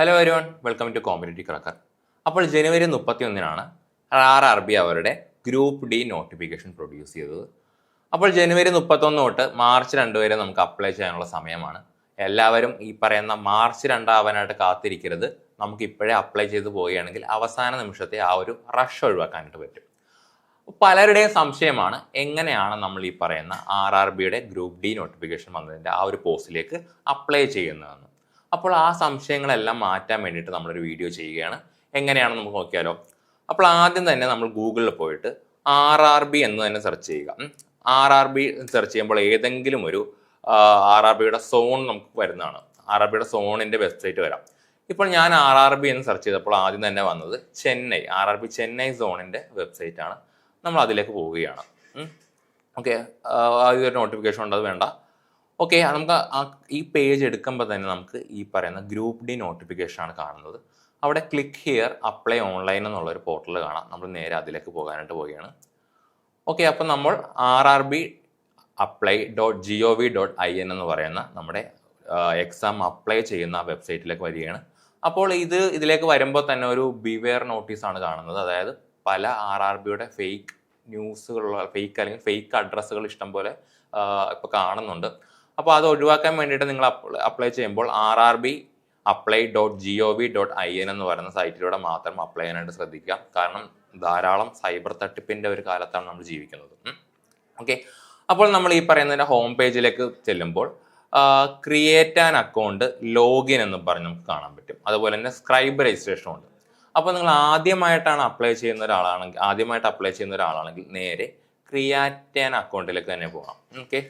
Hello everyone, welcome to competitive cracker. അപ്പോൾ ജനുവരി 31-നാണ് RRB അവരുടെ ഗ്രൂപ്പ് ഡി നോട്ടിഫിക്കേഷൻ പ്രൊഡ്യൂസ് ചെയ്തത്. അപ്പോൾ ജനുവരി 31 തൊട്ട് മാർച്ച് 2 വരെ നമുക്ക് അപ്ലൈ ചെയ്യാനുള്ള സമയമാണ്. എല്ലാവരും ഈ പറയുന്ന മാർച്ച് 2 ആവാനായിട്ട് കാത്തിരിക്കരുത്. നമുക്ക് ഇപ്പോഴേ അപ്ലൈ ചെയ്ത് പോവുകയാണെങ്കിൽ അവസാന നിമിഷത്തെ ആ ഒരു റഷ് ഒഴിവാക്കാനായിട്ട് പറ്റും. പലരുടെയും സംശയമാണ് എങ്ങനെയാണ് നമ്മൾ ഈ പറയുന്ന RRBയുടെ ഗ്രൂപ്പ് ഡി നോട്ടിഫിക്കേഷൻ വന്നതിൻ്റെ ആ ഒരു പോസ്റ്റിലേക്ക് അപ്ലൈ ചെയ്യുന്നതെന്ന്. അപ്പോൾ ആ സംശയങ്ങളെല്ലാം മാറ്റാൻ വേണ്ടിയിട്ട് നമ്മളൊരു വീഡിയോ ചെയ്യുകയാണ്. എങ്ങനെയാണെന്ന് നമുക്ക് നോക്കിയാലോ. അപ്പോൾ ആദ്യം തന്നെ നമ്മൾ ഗൂഗിളിൽ പോയിട്ട് RRB എന്ന് തന്നെ സെർച്ച് ചെയ്യുക. RRB സെർച്ച് ചെയ്യുമ്പോൾ ഏതെങ്കിലും ഒരു RRBയുടെ സോൺ നമുക്ക് വരുന്നതാണ്. RRBയുടെ സോണിൻ്റെ വെബ്സൈറ്റ് വരാം. ഇപ്പോൾ ഞാൻ RRB എന്ന് സെർച്ച് ചെയ്തപ്പോൾ ആദ്യം തന്നെ വന്നത് ചെന്നൈ, RRB ചെന്നൈ സോണിൻ്റെ വെബ്സൈറ്റാണ്. നമ്മൾ അതിലേക്ക് പോവുകയാണ്. ഓക്കെ, ആദ്യം നോട്ടിഫിക്കേഷൻ ഉണ്ട്, അത് വേണ്ട. ഓക്കെ, നമുക്ക് ഈ പേജ് എടുക്കുമ്പോൾ തന്നെ നമുക്ക് ഈ പറയുന്ന ഗ്രൂപ്പ് ഡി നോട്ടിഫിക്കേഷനാണ് കാണുന്നത്. അവിടെ ക്ലിക്ക് ഹിയർ അപ്ലൈ ഓൺലൈൻ എന്നുള്ളൊരു പോർട്ടൽ കാണാം. നമ്മൾ നേരെ അതിലേക്ക് പോകാനായിട്ട് പോവുകയാണ്. ഓക്കെ, അപ്പം നമ്മൾ RRBapply.gov.in എന്ന് പറയുന്ന നമ്മുടെ എക്സാം അപ്ലൈ ചെയ്യുന്ന വെബ്സൈറ്റിലേക്ക് വരികയാണ്. അപ്പോൾ ഇതിലേക്ക് വരുമ്പോൾ തന്നെ ഒരു ബിവെയർ നോട്ടീസാണ് കാണുന്നത്. അതായത് പല RRBയുടെ ഫേക്ക് ന്യൂസുകളുള്ള അല്ലെങ്കിൽ ഫേക്ക് അഡ്രസ്സുകൾ ഇഷ്ടംപോലെ ഇപ്പോൾ കാണുന്നുണ്ട്. അപ്പോൾ അത് ഒഴിവാക്കാൻ വേണ്ടിയിട്ട് നിങ്ങൾ അപ്ലൈ ചെയ്യുമ്പോൾ RRBapply.gov.in എന്ന് പറയുന്ന സൈറ്റിലൂടെ മാത്രം അപ്ലൈ ചെയ്യാനായിട്ട് ശ്രദ്ധിക്കുക. കാരണം ധാരാളം സൈബർ തട്ടിപ്പിൻ്റെ ഒരു കാലത്താണ് നമ്മൾ ജീവിക്കുന്നത്. ഓക്കെ, അപ്പോൾ നമ്മൾ ഈ പറയുന്നതിൻ്റെ ഹോം പേജിലേക്ക് ചെല്ലുമ്പോൾ ക്രിയേറ്റ് ആൻ അക്കൗണ്ട് ലോഗിൻ എന്ന് പറഞ്ഞ് നമുക്ക് കാണാൻ പറ്റും. അതുപോലെ തന്നെ സ്ക്രൈബ് രജിസ്ട്രേഷൻ ഉണ്ട്. അപ്പോൾ നിങ്ങൾ ആദ്യമായിട്ട് അപ്ലൈ ചെയ്യുന്ന ഒരാളാണെങ്കിൽ നേരെ ക്രിയേറ്റ് ആൻ അക്കൗണ്ടിലേക്ക് തന്നെ പോകാം. ഓക്കെ,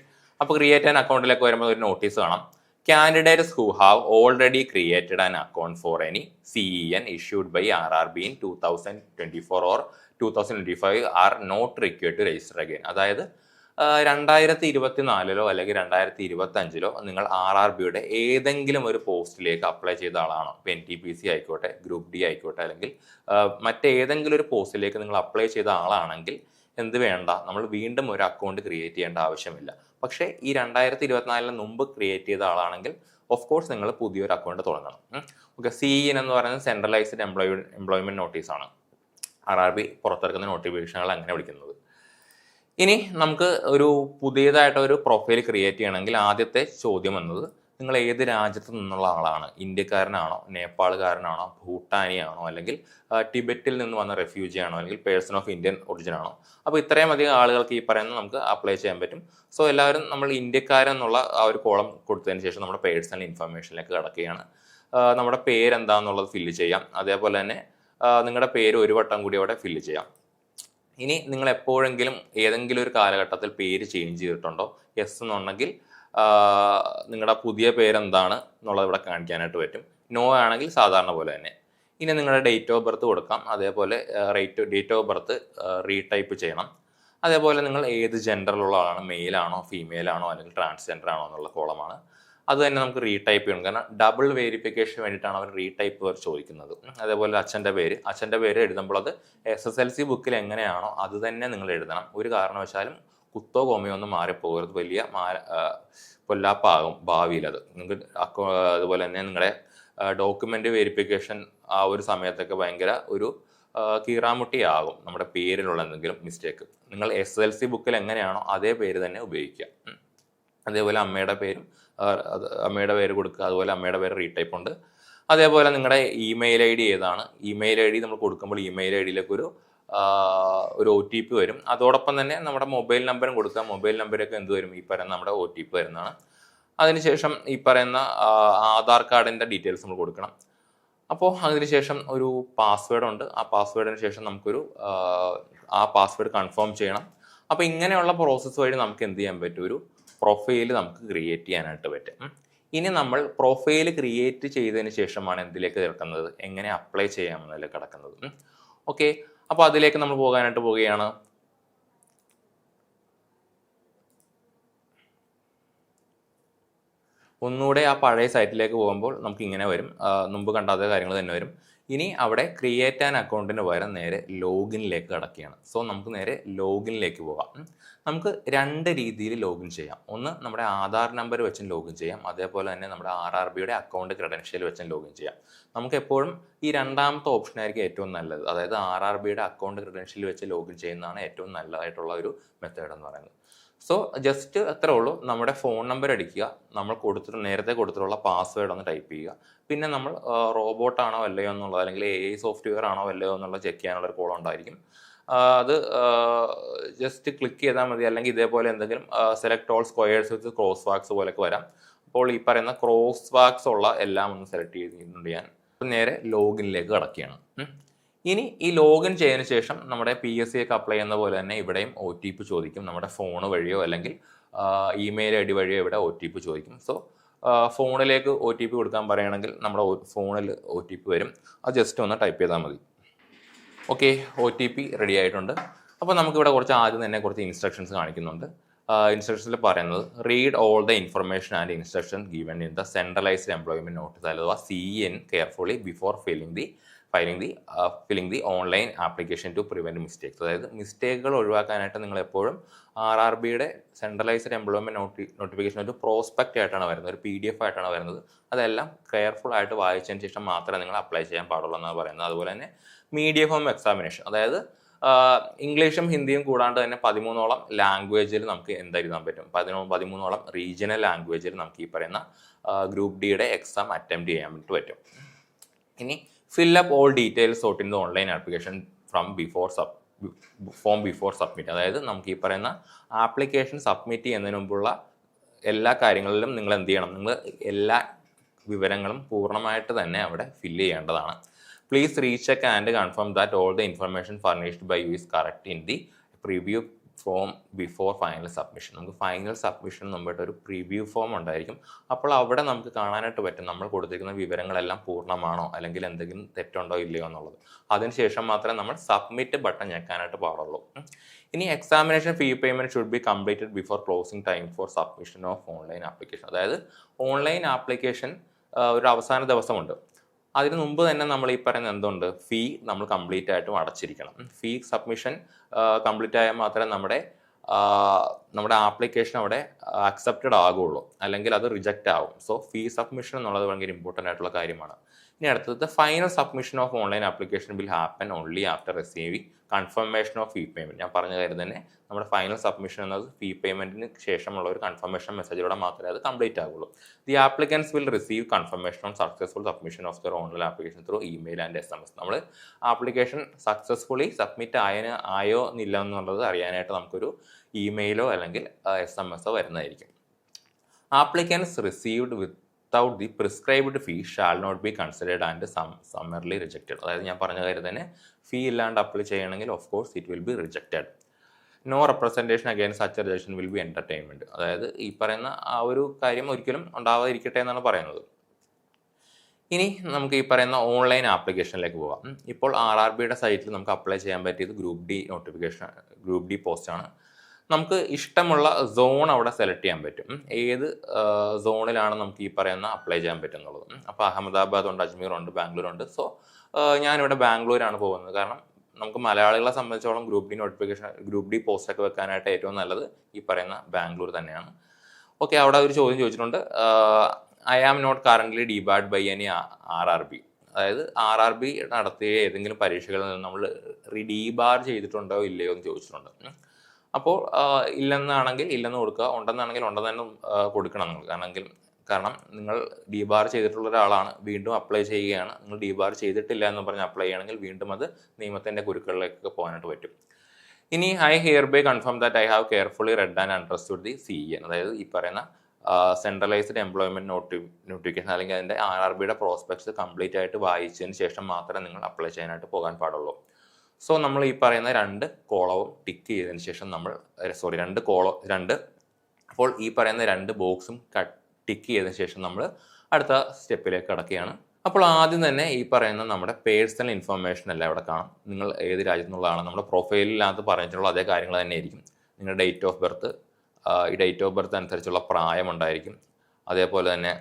അപ്പോൾ ക്രിയേറ്റ് ആൻ അക്കൗണ്ടിലേക്ക് വരുമ്പോൾ ഒരു നോട്ടീസ് കാണാം. Candidates who have already created an account for any CEN issued by RRB in 2024 or 2025 are not required to register again. അതായത് 2024 അല്ലെങ്കിൽ 2025 നിങ്ങൾ RRBയുടെ ഏതെങ്കിലും ഒരു പോസ്റ്റിലേക്ക് അപ്ലൈ ചെയ്ത ആളാണോ, ഇപ്പോൾ NTPC ആയിക്കോട്ടെ, ഗ്രൂപ്പ് ഡി ആയിക്കോട്ടെ, അല്ലെങ്കിൽ മറ്റേതെങ്കിലും ഒരു പോസ്റ്റിലേക്ക് നിങ്ങൾ അപ്ലൈ ചെയ്ത ആളാണെങ്കിൽ എന്ത് വേണ്ട, നമ്മൾ വീണ്ടും ഒരു അക്കൗണ്ട് ക്രിയേറ്റ് ചെയ്യേണ്ട ആവശ്യമില്ല. പക്ഷേ ഈ 2024 മുമ്പ് ക്രിയേറ്റ് ചെയ്ത ആളാണെങ്കിൽ ഓഫ് കോഴ്സ് നിങ്ങൾ പുതിയൊരു അക്കൗണ്ട് തുടങ്ങണം. ഓക്കെ, CEN എന്ന് പറയുന്നത് സെൻട്രലൈസ്ഡ് എംപ്ലോയ്മെന്റ് നോട്ടീസാണ്. RRB പുറത്തിറക്കുന്ന നോട്ടിഫിക്കേഷനുകൾ അങ്ങനെ വിളിക്കുന്നത്. ഇനി നമുക്ക് പുതിയതായിട്ട് ഒരു പ്രൊഫൈൽ ക്രിയേറ്റ് ചെയ്യണമെങ്കിൽ ആദ്യത്തെ ചോദ്യം വന്നത് നിങ്ങൾ ഏത് രാജ്യത്ത് നിന്നുള്ള ആളാണ്, ഇന്ത്യക്കാരനാണോ, നേപ്പാളുകാരനാണോ, ഭൂട്ടാനിയാണോ, അല്ലെങ്കിൽ ടിബറ്റിൽ നിന്ന് വന്ന റെഫ്യൂജി ആണോ, അല്ലെങ്കിൽ പേഴ്സൺ ഓഫ് ഇന്ത്യൻ ഒറിജിൻ ആണോ. അപ്പോൾ ഇത്രയും അധികം ആളുകൾക്ക് ഈ പറയുന്നത് നമുക്ക് അപ്ലൈ ചെയ്യാൻ പറ്റും. സോ എല്ലാവരും നമ്മൾ ഇന്ത്യക്കാരെന്നുള്ള ആ ഒരു കോളം കൊടുത്തതിന് ശേഷം നമ്മുടെ പേഴ്സണൽ ഇൻഫർമേഷനിലേക്ക് കടക്കുകയാണ്. നമ്മുടെ പേരെന്താണെന്നുള്ളത് ഫില്ല് ചെയ്യാം. അതേപോലെ തന്നെ നിങ്ങളുടെ പേര് ഒരു വട്ടം കൂടി അവിടെ ഫില്ല് ചെയ്യാം. ഇനി നിങ്ങൾ എപ്പോഴെങ്കിലും ഏതെങ്കിലും ഒരു കാലഘട്ടത്തിൽ പേര് ചേഞ്ച് ചെയ്തിട്ടുണ്ടോ? യെസ് എന്നുണ്ടെങ്കിൽ നിങ്ങളുടെ പുതിയ പേരെന്താണ് എന്നുള്ളത് ഇവിടെ കാണിക്കാനായിട്ട് പറ്റും. നോ ആണെങ്കിൽ സാധാരണ പോലെ തന്നെ. ഇനി നിങ്ങളുടെ ഡേറ്റ് ഓഫ് ബർത്ത് കൊടുക്കാം. അതേപോലെ ഡേറ്റ് ഓഫ് ബർത്ത് റീടൈപ്പ് ചെയ്യണം. അതേപോലെ നിങ്ങൾ ഏത് ജെൻഡറിലുള്ള ആളാണ്, മെയിലാണോ ഫീമെയിലാണോ അല്ലെങ്കിൽ ട്രാൻസ്ജെൻഡർ ആണോ എന്നുള്ള കോളമാണ്. അത് തന്നെ നമുക്ക് റീടൈപ്പ് ചെയ്യണം. കാരണം ഡബിൾ വെരിഫിക്കേഷന് വേണ്ടിയിട്ടാണ് അവർ റീടൈപ്പ് ചോദിക്കുന്നത്. അതേപോലെ അച്ഛൻ്റെ പേര് എഴുതുമ്പോൾ അത് SSLC ബുക്കിൽ എങ്ങനെയാണോ അത് തന്നെ നിങ്ങൾ എഴുതണം. ഒരു കാരണവശാലും കുത്തോ കോമയോ ഒന്നും മാറിപ്പോകരുത്. വലിയ പൊല്ലാപ്പാകും ഭാവിയിൽ അത് നിങ്ങൾക്ക്. അതുപോലെ തന്നെ നിങ്ങളുടെ ഡോക്യുമെൻ്റ് വെരിഫിക്കേഷൻ ആ ഒരു സമയത്തൊക്കെ ഭയങ്കര ഒരു കീറാമുട്ടിയാകും നമ്മുടെ പേരിലുള്ള എന്തെങ്കിലും മിസ്റ്റേക്ക്. നിങ്ങൾ SSLC ബുക്കിൽ എങ്ങനെയാണോ അതേ പേര് തന്നെ ഉപയോഗിക്കുക. അതേപോലെ അമ്മയുടെ പേര് കൊടുക്കുക. അതുപോലെ അമ്മയുടെ പേര് റീടൈപ്പ് ഉണ്ട്. അതേപോലെ നിങ്ങളുടെ ഇമെയിൽ ID ഏതാണ്, ഇമെയിൽ ID നമ്മൾ കൊടുക്കുമ്പോൾ ഇമെയിൽ IDയിലേക്ക് ഒരു OTP വരും. അതോടൊപ്പം തന്നെ നമ്മുടെ മൊബൈൽ നമ്പറും കൊടുക്കുക. മൊബൈൽ നമ്പരൊക്കെ എന്ത് വരും, ഈ പറയുന്ന നമ്മുടെ OTP വരുന്നതാണ്. അതിനുശേഷം ഈ പറയുന്ന ആധാർ കാർഡിൻ്റെ ഡീറ്റെയിൽസ് നമ്മൾ കൊടുക്കണം. അപ്പോൾ അതിനുശേഷം ഒരു പാസ്വേഡ് ഉണ്ട്. ആ പാസ്വേഡിന് ശേഷം നമുക്കൊരു ആ പാസ്വേഡ് കൺഫേം ചെയ്യണം. അപ്പോൾ ഇങ്ങനെയുള്ള പ്രോസസ്സ് വഴി നമുക്ക് എന്ത് ചെയ്യാൻ പറ്റും, ഒരു പ്രൊഫൈൽ നമുക്ക് ക്രിയേറ്റ് ചെയ്യാനായിട്ട് പറ്റും. ഇനി നമ്മൾ പ്രൊഫൈൽ ക്രിയേറ്റ് ചെയ്തതിന് ശേഷമാണ് എന്തിലേക്ക് കിടക്കുന്നത്, എങ്ങനെ അപ്ലൈ ചെയ്യാമെന്നതിലേക്ക് കിടക്കുന്നത്. ഓക്കെ, അപ്പോൾ അതിലേക്ക് നമ്മൾ പോകാനായിട്ട് പോവുകയാണ്. ഒന്നുകൂടെ ആ പഴയ സൈറ്റിലേക്ക് പോകുമ്പോൾ നമുക്ക് ഇങ്ങനെ വരും. മുമ്പ് കണ്ട അതേ കാര്യങ്ങൾ തന്നെ വരും. ഇനി അവിടെ ക്രിയേറ്റ് ആൻ അക്കൗണ്ടിന് പകരം നേരെ ലോഗിനിലേക്ക് കടക്കുകയാണ്. സോ നമുക്ക് നേരെ ലോഗിനിലേക്ക് പോകാം. നമുക്ക് രണ്ട് രീതിയിൽ ലോഗിൻ ചെയ്യാം. ഒന്ന് നമ്മുടെ ആധാർ നമ്പർ വെച്ചും ലോഗിൻ ചെയ്യാം, അതേപോലെ തന്നെ നമ്മുടെ RRBയുടെ അക്കൗണ്ട് ക്രെഡൻഷ്യൽ വെച്ചും ലോഗിൻ ചെയ്യാം. നമുക്ക് എപ്പോഴും ഈ രണ്ടാമത്തെ ഓപ്ഷൻ ആയിരിക്കും ഏറ്റവും നല്ലത്. അതായത് RRBയുടെ അക്കൗണ്ട് ക്രെഡൻഷ്യൽ വെച്ച് ലോഗിൻ ചെയ്യുന്നതാണ് ഏറ്റവും നല്ലതായിട്ടുള്ള ഒരു മെത്തേഡ് എന്ന് പറയുന്നത്. സോ ജസ്റ്റ് അത്രേ ഉള്ളൂ. നമ്മുടെ ഫോൺ നമ്പർ അടിക്കുക, നമ്മൾ നേരത്തെ കൊടുത്തിട്ടുള്ള പാസ്വേഡ് ഒന്ന് ടൈപ്പ് ചെയ്യുക, പിന്നെ നമ്മൾ റോബോട്ടാണോ അല്ലയോ എന്നുള്ളത്, അല്ലെങ്കിൽ AI സോഫ്റ്റ്വെയർ ആണോ അല്ലയോ എന്നുള്ളത് ചെക്ക് ചെയ്യാനുള്ള ഒരു കോൾ ഉണ്ടായിരിക്കും. അത് ജസ്റ്റ് ക്ലിക്ക് ചെയ്താൽ മതി. അല്ലെങ്കിൽ ഇതേപോലെ എന്തെങ്കിലും സെലക്ട് ഓൾ സ്ക്വയേഴ്സ് വിത്ത് ക്രോസ് വാക്സ് പോലെയൊക്കെ വരാം. അപ്പോൾ ഈ പറയുന്ന ക്രോസ് വാക്സ് ഉള്ള എല്ലാം ഒന്ന് സെലക്ട് ചെയ്യുന്നുണ്ട്. ഞാൻ നേരെ ലോഗിനിലേക്ക് കടക്കുകയാണ്. ഇനി ഈ ലോഗിൻ ചെയ്തതിന് ശേഷം നമ്മുടെ PSC ഒക്കെ അപ്ലൈ ചെയ്യുന്ന പോലെ തന്നെ ഇവിടെയും OTP ചോദിക്കും. നമ്മുടെ ഫോൺ വഴിയോ അല്ലെങ്കിൽ ഇമെയിൽ ID വഴിയോ ഇവിടെ OTP ചോദിക്കും. സോ ഫോണിലേക്ക് OTP കൊടുക്കാൻ പറയുകയാണെങ്കിൽ നമ്മുടെ ഫോണിൽ OTP വരും. അത് ജസ്റ്റ് ഒന്ന് ടൈപ്പ് ചെയ്താൽ മതി. ഓക്കെ, OTP റെഡി ആയിട്ടുണ്ട്. അപ്പോൾ നമുക്കിവിടെ ആദ്യം തന്നെ കുറച്ച് ഇൻസ്ട്രക്ഷൻസ് കാണിക്കുന്നുണ്ട്. ഇൻസ്ട്രക്ഷൻസിൽ പറയുന്നത് read all the information and instruction given in the centralised employment notice അഥവാ CEN carefully before filling the online application to prevent mistakes. അതായത് മിസ്റ്റേക്കുകൾ ഒഴിവാക്കാനായിട്ട് നിങ്ങൾ എപ്പോഴും RRBയുടെ സെൻട്രലൈസ്ഡ് എംപ്ലോയ്മെന്റ് നോട്ടിഫിക്കേഷൻ ഒരു പ്രോസ്പെക്റ്റ് ആയിട്ടാണ് വരുന്നത്, ഒരു PDF ആയിട്ടാണ് വരുന്നത്. അതെല്ലാം കെയർഫുൾ ആയിട്ട് വായിച്ചതിന് ശേഷം മാത്രമേ നിങ്ങൾ അപ്ലൈ ചെയ്യാൻ പാടുള്ളൂ എന്നാണ് പറയുന്നത്. അതുപോലെ തന്നെ മീഡിയം ഫോം എക്സാമിനേഷൻ, അതായത് ഇംഗ്ലീഷും ഹിന്ദിയും കൂടാണ്ട് തന്നെ 13ഓളം ലാംഗ്വേജിൽ നമുക്ക് എന്തെഴുതാൻ പറ്റും. 13ഓളം റീജിയണൽ ലാംഗ്വേജിൽ നമുക്ക് ഈ പറയുന്ന ഗ്രൂപ്പ് ഡിയുടെ എക്സാം അറ്റംപ്റ്റ് ചെയ്യാൻ വേണ്ടി പറ്റും. ഇനി fill up all details sought in the online application form before submit. അതായത് നമുക്ക് ഈ പറയുന്ന ആപ്ലിക്കേഷൻ സബ്മിറ്റ് ചെയ്യുന്നതിന് മുമ്പുള്ള എല്ലാ കാര്യങ്ങളിലും നിങ്ങൾ എന്ത് ചെയ്യണം, നിങ്ങൾ എല്ലാ വിവരങ്ങളും പൂർണ്ണമായിട്ട് തന്നെ അവിടെ ഫില്ല് ചെയ്യേണ്ടതാണ്. Please recheck and confirm that all the information furnished by you is correct in the preview form before final submission. നമുക്ക് ഫൈനൽ സബ്മിഷൻ മുമ്പായിട്ട് ഒരു പ്രിവ്യൂ ഫോം ഉണ്ടായിരിക്കും. അപ്പോൾ അവിടെ നമുക്ക് കാണാനായിട്ട് പറ്റും നമ്മൾ കൊടുത്തിരിക്കുന്ന വിവരങ്ങളെല്ലാം പൂർണ്ണമാണോ അല്ലെങ്കിൽ എന്തെങ്കിലും തെറ്റുണ്ടോ ഇല്ലയോ എന്നുള്ളത്. അതിനുശേഷം മാത്രമേ നമ്മൾ സബ്മിറ്റ് ബട്ടൺ ഞെക്കാനായിട്ട് പാടുള്ളൂ. ഇനി examination fee payment should be completed before closing time for submission of online application. അതായത് ഓൺലൈൻ ആപ്ലിക്കേഷൻ ഒരു അവസാന ദിവസമുണ്ട്. അതിന് മുമ്പ് തന്നെ നമ്മൾ ഈ പറയുന്ന എന്തുണ്ട്, ഫീ നമ്മൾ കംപ്ലീറ്റ് ആയിട്ടും അടച്ചിരിക്കണം. ഫീ സബ്മിഷൻ കംപ്ലീറ്റ് ആയാൽ മാത്രമേ നമ്മുടെ ആപ്ലിക്കേഷൻ അവിടെ അക്സെപ്റ്റഡ് ആകുള്ളൂ, അല്ലെങ്കിൽ അത് റിജക്റ്റ് ആകും. സോ ഫീ സബ്മിഷൻ എന്നുള്ളത് ഭയങ്കര ഇമ്പോർട്ടൻ്റ് ആയിട്ടുള്ള കാര്യമാണ്. ഇനി അടുത്തത് final submission of online application will happen only after receiving confirmation of fee payment. ഞാൻ പറഞ്ഞ കാര്യം തന്നെ നമ്മുടെ ഫൈനൽ സബ്മിഷൻ എന്നത് ഫീ പേയ്മെന്റിന് ശേഷമുള്ള ഒരു കൺഫർമേഷൻ മെസ്സേജിലൂടെ മാത്രമേ അത് കംപ്ലീറ്റ് ആകുള്ളൂ. The applicants will receive confirmation on successful submission of their online application through email and SMS. നമ്മൾ ആപ്ലിക്കേഷൻ സക്സസ്ഫുള്ളി സബ്മിറ്റ് ആയോ എന്നില്ല എന്നുള്ളത് അറിയാനായിട്ട് നമുക്കൊരു ഇമെയിലോ അല്ലെങ്കിൽ SMS വരുന്നതായിരിക്കും. Applicants received without the prescribed fee shall not be considered and summarily rejected. അതായത് ഞാൻ പറഞ്ഞ കാര്യം തന്നെ ഫീ ഇല്ലാണ്ട് അപ്ലൈ ചെയ്യണമെങ്കിൽ of course it will be rejected. No representation against such rejection will B entertainment. അതായത് ഈ പറയുന്ന ആ ഒരു കാര്യം ഒരിക്കലും ഉണ്ടാവാതിരിക്കട്ടെ എന്നാണ് പറയുന്നത്. ഇനി നമുക്ക് ഈ പറയുന്ന ഓൺലൈൻ ആപ്ലിക്കേഷനിലേക്ക് പോകാം. ഇപ്പോൾ RRBയുടെ സൈറ്റിൽ നമുക്ക് അപ്ലൈ ചെയ്യാൻ പറ്റിയത് ഗ്രൂപ്പ് ഡി പോസ്റ്റാണ്. നമുക്ക് ഇഷ്ടമുള്ള സോൺ അവിടെ സെലക്ട് ചെയ്യാൻ പറ്റും. ഏത് സോണിലാണ് നമുക്ക് ഈ പറയുന്ന അപ്ലൈ ചെയ്യാൻ പറ്റുന്നുള്ളത്. അപ്പോൾ അഹമ്മദാബാദ് ഉണ്ട്, അജ്മീർ ഉണ്ട്, ബാംഗ്ലൂർ ഉണ്ട്. സോ ഞാനിവിടെ ബാംഗ്ലൂരാണ് പോകുന്നത്. കാരണം നമുക്ക് മലയാളികളെ സംബന്ധിച്ചോളം ഗ്രൂപ്പ് ഡി പോസ്റ്റ് ഒക്കെ വെക്കാനായിട്ട് ഏറ്റവും നല്ലത് ഈ പറയുന്ന ബാംഗ്ലൂർ തന്നെയാണ്. ഓക്കെ, അവിടെ ഒരു ചോദ്യം ചോദിച്ചിട്ടുണ്ട്, I am not currently debarred by any RRB. അതായത് RRB നടത്തിയ ഏതെങ്കിലും പരീക്ഷകളിൽ നിന്ന് നമ്മൾ ഡീബാർ ചെയ്തിട്ടുണ്ടോ ഇല്ലയോ എന്ന് ചോദിച്ചിട്ടുണ്ട്. അപ്പോൾ ഇല്ലെന്നാണെങ്കിൽ ഇല്ലെന്ന് കൊടുക്കുക, ഉണ്ടെന്നാണെങ്കിൽ ഉണ്ടെന്ന് തന്നെ കൊടുക്കണം നിങ്ങൾ. കാരണം നിങ്ങൾ ഡീബാർ ചെയ്തിട്ടുള്ള ഒരാളാണ്, വീണ്ടും അപ്ലൈ ചെയ്യുകയാണ്, നിങ്ങൾ ഡീബാർ ചെയ്തിട്ടില്ല എന്ന് പറഞ്ഞ് അപ്ലൈ ചെയ്യുകയാണെങ്കിൽ വീണ്ടും അത് നിയമത്തിൻ്റെ കുരുക്കളിലേക്കൊക്കെ പോകാനായിട്ട് പറ്റും. ഇനി I hereby confirm that I have carefully read and understood the CEN. അതായത് ഈ പറയുന്ന സെൻട്രലൈസ്ഡ് എംപ്ലോയ്മെന്റ് നോട്ടിഫിക്കേഷൻ അല്ലെങ്കിൽ അതിൻ്റെ RRBയുടെ പ്രോസ്പെക്ട്സ് കംപ്ലീറ്റ് ആയിട്ട് വായിച്ചതിന് ശേഷം മാത്രമേ നിങ്ങൾ അപ്ലൈ ചെയ്യാനായിട്ട് പോകാൻ പാടുള്ളൂ. സോ നമ്മൾ ഈ പറയുന്ന രണ്ട് കോളവും ടിക്ക് ചെയ്തതിന് ശേഷം അപ്പോൾ ഈ പറയുന്ന രണ്ട് ബോക്സും ടിക്ക് ചെയ്തതിന് ശേഷം നമ്മൾ അടുത്ത സ്റ്റെപ്പിലേക്ക് കടക്കുകയാണ്. അപ്പോൾ ആദ്യം തന്നെ ഈ പറയുന്ന നമ്മുടെ പേഴ്സണൽ ഇൻഫർമേഷൻ എല്ലാം ഇവിടെ കാണാം. നിങ്ങൾ ഏത് രാജ്യത്തു നിന്നുള്ളതാണ്, നമ്മുടെ പ്രൊഫൈലിനകത്ത് പറഞ്ഞിട്ടുള്ള അതേ കാര്യങ്ങൾ തന്നെ ആയിരിക്കും. നിങ്ങളുടെ ഡേറ്റ് ഓഫ് ബർത്ത്, ഈ ഡേറ്റ് ഓഫ് ബർത്ത് അനുസരിച്ചുള്ള പ്രായം ഉണ്ടായിരിക്കും. അതേപോലെ തന്നെ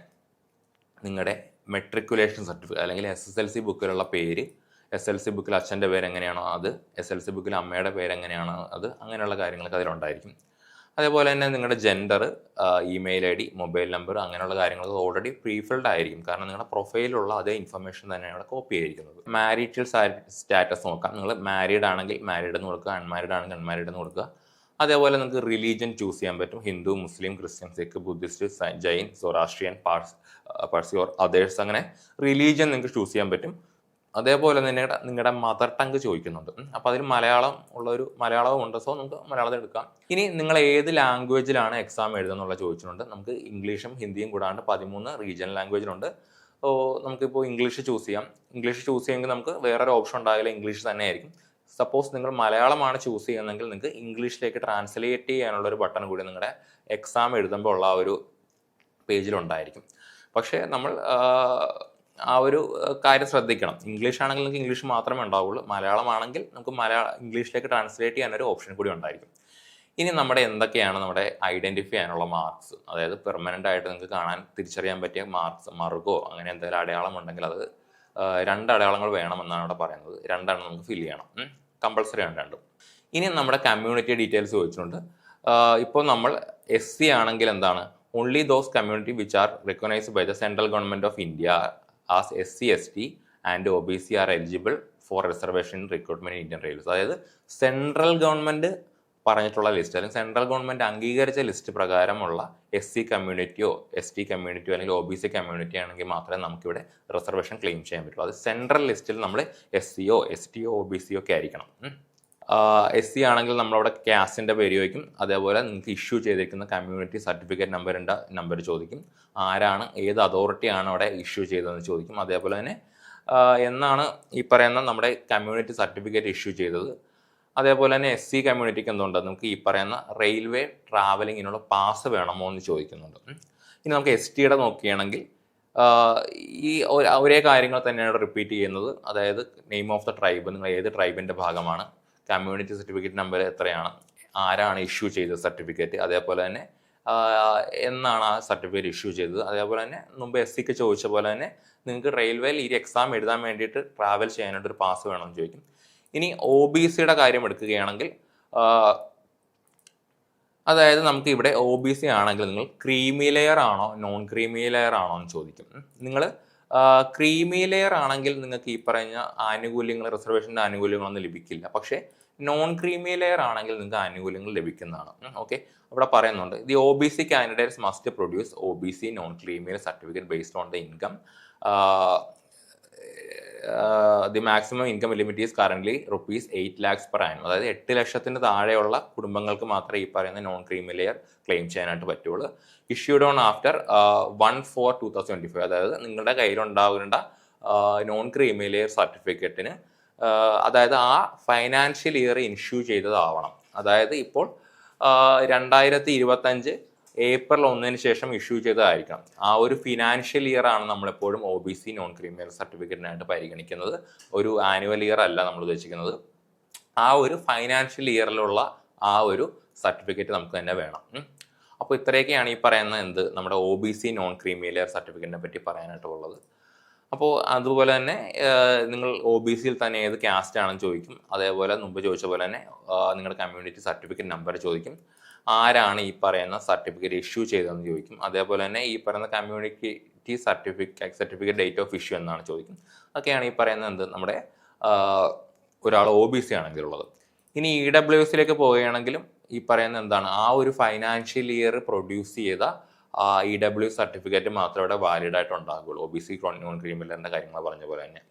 നിങ്ങളുടെ മെട്രിക്കുലേഷൻ സർട്ടിഫിക്കറ്റ് അല്ലെങ്കിൽ SSLC ബുക്കിലുള്ള പേര്, SLC ബുക്കിൽ അച്ഛൻ്റെ പേര് എങ്ങനെയാണോ അത്, SLC ബുക്കിൽ അമ്മയുടെ പേര് എങ്ങനെയാണോ അത്, അങ്ങനെയുള്ള കാര്യങ്ങളൊക്കെ അതിലുണ്ടായിരിക്കും. അതേപോലെ തന്നെ നിങ്ങളുടെ gender, email ID, mobile number, അങ്ങനെയുള്ള കാര്യങ്ങൾ ഓൾറെഡി പ്രീഫിൽഡ് ആയിരിക്കും. കാരണം നിങ്ങളുടെ പ്രൊഫൈലുള്ള അതേ ഇൻഫർമേഷൻ തന്നെയാണ് ഇവിടെ കോപ്പി ചെയ്തിരിക്കുന്നത്. മാരിറ്റൽ സ്റ്റാറ്റസ് നോക്കാം. നിങ്ങൾ മാരീഡ് ആണെങ്കിൽ മാരീഡ് എന്ന് കൊടുക്കുക, അൺമാരീഡ് ആണെങ്കിൽ അൺമാരീഡ് എന്ന് കൊടുക്കുക. അതേപോലെ നിങ്ങൾക്ക് റിലീജിയൻ ചൂസ് ചെയ്യാൻ പറ്റും. Hindu, Muslim, Christian, Sikh, Buddhist, Jain, Zoroastrian, Parsi or others, അങ്ങനെ റിലീജിയൻ നിങ്ങൾക്ക് ചൂസ് ചെയ്യാൻ പറ്റും. അതേപോലെ തന്നെ നിങ്ങളുടെ മദർ ടങ്ക് ചോദിക്കുന്നുണ്ട്. അപ്പോൾ അതിൽ മലയാളവും ഉണ്ട്. സോ നമുക്ക് മലയാളത്തിൽ എടുക്കാം. ഇനി നിങ്ങൾ ഏത് ലാംഗ്വേജിലാണ് എക്സാം എഴുതുന്നുള്ള ചോദിച്ചിട്ടുണ്ട്. നമുക്ക് ഇംഗ്ലീഷും ഹിന്ദിയും കൂടാണ്ട് 13 റീജിയണൽ ലാംഗ്വേജിലുണ്ട്. സോ നമുക്കിപ്പോൾ ഇംഗ്ലീഷ് ചൂസ് ചെയ്യാം. ഇംഗ്ലീഷ് ചൂസ് ചെയ്യുമെങ്കിൽ നമുക്ക് വേറൊരു ഓപ്ഷൻ ഉണ്ടാകില്ല, ഇംഗ്ലീഷ് തന്നെ ആയിരിക്കും. സപ്പോസ് നിങ്ങൾ മലയാളമാണ് ചൂസ് ചെയ്യുന്നതെങ്കിൽ നിങ്ങൾക്ക് ഇംഗ്ലീഷിലേക്ക് ട്രാൻസ്ലേറ്റ് ചെയ്യാനുള്ള ഒരു ബട്ടൺ കൂടി നിങ്ങളുടെ എക്സാം എഴുതുമ്പോൾ ഉള്ള ആ ഒരു പേജിലുണ്ടായിരിക്കും. പക്ഷേ നമ്മൾ ആ ഒരു കാര്യം ശ്രദ്ധിക്കണം. ഇംഗ്ലീഷ് ആണെങ്കിൽ നിങ്ങൾക്ക് ഇംഗ്ലീഷ് മാത്രമേ ഉണ്ടാവുള്ളൂ. മലയാളമാണെങ്കിൽ നമുക്ക് ഇംഗ്ലീഷിലേക്ക് ട്രാൻസ്ലേറ്റ് ചെയ്യാനൊരു ഓപ്ഷൻ കൂടി ഉണ്ടായിരിക്കും. ഇനി നമ്മുടെ എന്തൊക്കെയാണ് നമ്മുടെ ഐഡൻറ്റിഫൈ ചെയ്യാനുള്ള മാർക്സ്, അതായത് പെർമനൻ്റ് ആയിട്ട് നിങ്ങൾക്ക് തിരിച്ചറിയാൻ പറ്റിയ മാർക്സ്, മറുകോ അങ്ങനെ എന്തെങ്കിലും അടയാളം ഉണ്ടെങ്കിൽ അത് 2 അടയാളങ്ങൾ വേണമെന്നാണ് ഇവിടെ പറയുന്നത്. 2 നമുക്ക് ഫില്ല് ചെയ്യണം. കമ്പൾസറി ആണ് 2. ഇനി നമ്മുടെ കമ്മ്യൂണിറ്റി ഡീറ്റെയിൽസ് ചോദിച്ചിട്ടുണ്ട്. ഇപ്പോൾ നമ്മൾ SC ആണെങ്കിൽ എന്താണ്, only those community which are recognised by the central government of India as SC, ST and OBC are eligible for reservation recruitment in Indian railways. അതായത് സെൻട്രൽ ഗവൺമെൻറ് പറഞ്ഞിട്ടുള്ള ലിസ്റ്റ് അല്ലെങ്കിൽ central government അംഗീകരിച്ച list പ്രകാരമുള്ള SC കമ്മ്യൂണിറ്റിയോ ST കമ്മ്യൂണിറ്റിയോ അല്ലെങ്കിൽ OBC community ആണെങ്കിൽ മാത്രമേ നമുക്കിവിടെ റിസർവേഷൻ ക്ലെയിം ചെയ്യാൻ പറ്റുള്ളൂ. അത് സെൻട്രൽ ലിസ്റ്റിൽ നമ്മൾ SCയോ STയോ OBCയോ ഒക്കെ ആയിരിക്കണം. SC ആണെങ്കിൽ നമ്മളവിടെ കാസ്റ്റിൻ്റെ പേര് ചോദിക്കും. അതേപോലെ നിങ്ങൾക്ക് ഇഷ്യൂ ചെയ്തിരിക്കുന്ന കമ്മ്യൂണിറ്റി സർട്ടിഫിക്കറ്റ് നമ്പർ ചോദിക്കും. ആരാണ്, ഏത് അതോറിറ്റിയാണ് അവിടെ ഇഷ്യൂ ചെയ്തതെന്ന് ചോദിക്കും. അതേപോലെ തന്നെ എന്നാണ് ഈ പറയുന്ന നമ്മുടെ കമ്മ്യൂണിറ്റി സർട്ടിഫിക്കറ്റ് ഇഷ്യൂ ചെയ്തത്. അതേപോലെ തന്നെ SC കമ്മ്യൂണിറ്റിക്ക് എന്തുണ്ട്, നമുക്ക് ഈ പറയുന്ന റെയിൽവേ ട്രാവലിങ്ങിനുള്ള പാസ് വേണമോ എന്ന് ചോദിക്കുന്നുണ്ട്. ഇനി നമുക്ക് STയുടെ നോക്കുകയാണെങ്കിൽ ഈ ഒരേ കാര്യങ്ങൾ തന്നെയാണ് റിപ്പീറ്റ് ചെയ്യുന്നത്. അതായത് നെയിം ഓഫ് ദ ട്രൈബ്, നിങ്ങൾ ഏത് ട്രൈബിൻ്റെ ഭാഗമാണ്, കമ്മ്യൂണിറ്റി സർട്ടിഫിക്കറ്റ് നമ്പർ എത്രയാണ്, ആരാണ് ഇഷ്യൂ ചെയ്തത് സർട്ടിഫിക്കറ്റ്, അതേപോലെ തന്നെ എന്നാണ് ആ സർട്ടിഫിക്കറ്റ് ഇഷ്യൂ ചെയ്തത്. അതേപോലെ തന്നെ മുമ്പ് SCക്ക് ചോദിച്ച പോലെ തന്നെ നിങ്ങൾക്ക് റെയിൽവേയിൽ ഈ എക്സാം എഴുതാൻ വേണ്ടിയിട്ട് ട്രാവൽ ചെയ്യാനായിട്ടൊരു പാസ് വേണമെന്ന് ചോദിക്കും. ഇനി OBCയുടെ കാര്യം എടുക്കുകയാണെങ്കിൽ അതായത് നമുക്ക് ഇവിടെ OBC ആണെങ്കിൽ നിങ്ങൾ ക്രീമി ലെയർ ആണോ നോൺ ക്രീമി ലെയർ ആണോ എന്ന് ചോദിക്കും. നിങ്ങൾ ക്രീമി ലെയർ ആണെങ്കിൽ നിങ്ങൾക്ക് ഈ പറഞ്ഞ ആനുകൂല്യങ്ങൾ, റിസർവേഷൻ്റെ ആനുകൂല്യങ്ങളൊന്നും ലഭിക്കില്ല. പക്ഷേ നോൺ ക്രീമി ലെയർ ആണെങ്കിൽ നിങ്ങൾക്ക് ആനുകൂല്യങ്ങൾ ലഭിക്കുന്നതാണ്. ഓക്കെ, അവിടെ പറയുന്നുണ്ട് the OBC candidates must produce OBC non creamy certificate based on the income. The maximum income limit is current ₹8 lakhs per annum. അതായത് 8 ലക്ഷത്തിന് താഴെയുള്ള കുടുംബങ്ങൾക്ക് മാത്രമേ ഈ പറയുന്ന നോൺ ക്രീമി ലെയർ ക്ലെയിം ചെയ്യാനായിട്ട് പറ്റുള്ളൂ. Issued on after 1/4/2025. അതായത് നിങ്ങളുടെ കയ്യിലുണ്ടാകേണ്ട നോൺ ക്രീമി ലെയർ സർട്ടിഫിക്കറ്റിന് അതായത് ആ ഫൈനാൻഷ്യൽ ഇയർ ഇഷ്യൂ ചെയ്തതാവണം. അതായത് ഇപ്പോൾ 2025 ഏപ്രിൽ 1 ശേഷം ഇഷ്യൂ ചെയ്തതായിരിക്കണം. ആ ഒരു ഫിനാൻഷ്യൽ ഇയർ ആണ് നമ്മളെപ്പോഴും OBC നോൺ ക്രീമി സർട്ടിഫിക്കറ്റിനായിട്ട് പരിഗണിക്കുന്നത്. ഒരു ആനുവൽ ഇയർ അല്ല നമ്മൾ ഉദ്ദേശിക്കുന്നത്. ആ ഒരു ഫൈനാൻഷ്യൽ ഇയറിലുള്ള ആ ഒരു സർട്ടിഫിക്കറ്റ് നമുക്ക് തന്നെ വേണം. അപ്പോൾ ഇത്രയൊക്കെയാണ് ഈ പറയുന്ന നമ്മുടെ OBC നോൺ ക്രീമി ലെയർ സർട്ടിഫിക്കറ്റിനെ പറ്റി പറയാനായിട്ടുള്ളത്. അപ്പോൾ അതുപോലെ തന്നെ നിങ്ങൾ OBCയിൽ തന്നെ ഏത് കാസ്റ്റ് ആണെന്ന് ചോദിക്കും. അതേപോലെ മുമ്പ് ചോദിച്ച പോലെ തന്നെ നിങ്ങളുടെ കമ്മ്യൂണിറ്റി സർട്ടിഫിക്കറ്റ് നമ്പർ ചോദിക്കും. ആരാണ് ഈ പറയുന്ന സർട്ടിഫിക്കറ്റ് ഇഷ്യൂ ചെയ്തതെന്ന് ചോദിക്കും. അതേപോലെ തന്നെ ഈ പറയുന്ന community certificate date of issue എന്നാണ് ചോദിക്കും. അതൊക്കെയാണ് ഈ പറയുന്ന നമ്മുടെ ഒരാൾ OBC ആണെങ്കിലുള്ളത്. ഇനി EWSയിലേക്ക് പോവുകയാണെങ്കിലും ഈ പറയുന്ന ആ ഒരു ഫൈനാൻഷ്യൽ ഇയർ പ്രൊഡ്യൂസ് ചെയ്ത EWS സർട്ടിഫിക്കറ്റ് മാത്രമേ ഇവിടെ വാലിഡ് ആയിട്ട് ഉണ്ടാകുള്ളൂ. OBC നോൺ ക്രീമി ലെയറിന്റെ കാര്യങ്ങൾ പറഞ്ഞ പോലെ തന്നെ.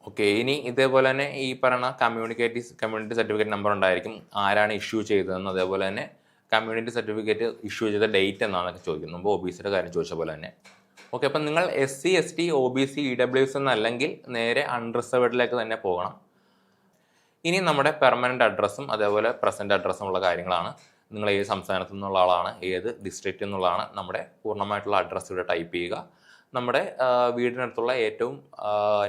ഓക്കെ, ഇനി ഇതേപോലെ തന്നെ ഈ പറയുന്ന കമ്മ്യൂണിറ്റി സർട്ടിഫിക്കറ്റ് നമ്പർ ഉണ്ടായിരിക്കും, ആരാണ് ഇഷ്യൂ ചെയ്തതെന്ന്. അതേപോലെ തന്നെ കമ്മ്യൂണിറ്റി സർട്ടിഫിക്കറ്റ് ഇഷ്യൂ ചെയ്ത ഡേറ്റ് എന്നാണെന്നൊക്കെ ചോദിക്കും. മുമ്പ് OBCയുടെ കാര്യം ചോദിച്ച പോലെ തന്നെ. ഓക്കെ, അപ്പം നിങ്ങൾ SC, ST, OBC, EWS എന്നല്ലെങ്കിൽ നേരെ അൺറിസർവ്ഡിലേക്ക് തന്നെ പോകണം. ഇനി നമ്മുടെ പെർമനൻ്റ് അഡ്രസ്സും അതേപോലെ പ്രസൻറ്റ് അഡ്രസ്സും ഉള്ള കാര്യങ്ങളാണ്. നിങ്ങൾ ഏത് സംസ്ഥാനത്തു നിന്നുള്ള ആളാണ്, ഏത് ഡിസ്ട്രിക്റ്റിൽ നിന്നുള്ളതാണ്, നമ്മുടെ പൂർണ്ണമായിട്ടുള്ള അഡ്രസ്സ് ഇവിടെ ടൈപ്പ് ചെയ്യുക. നമ്മുടെ വീടിനടുത്തുള്ള ഏറ്റവും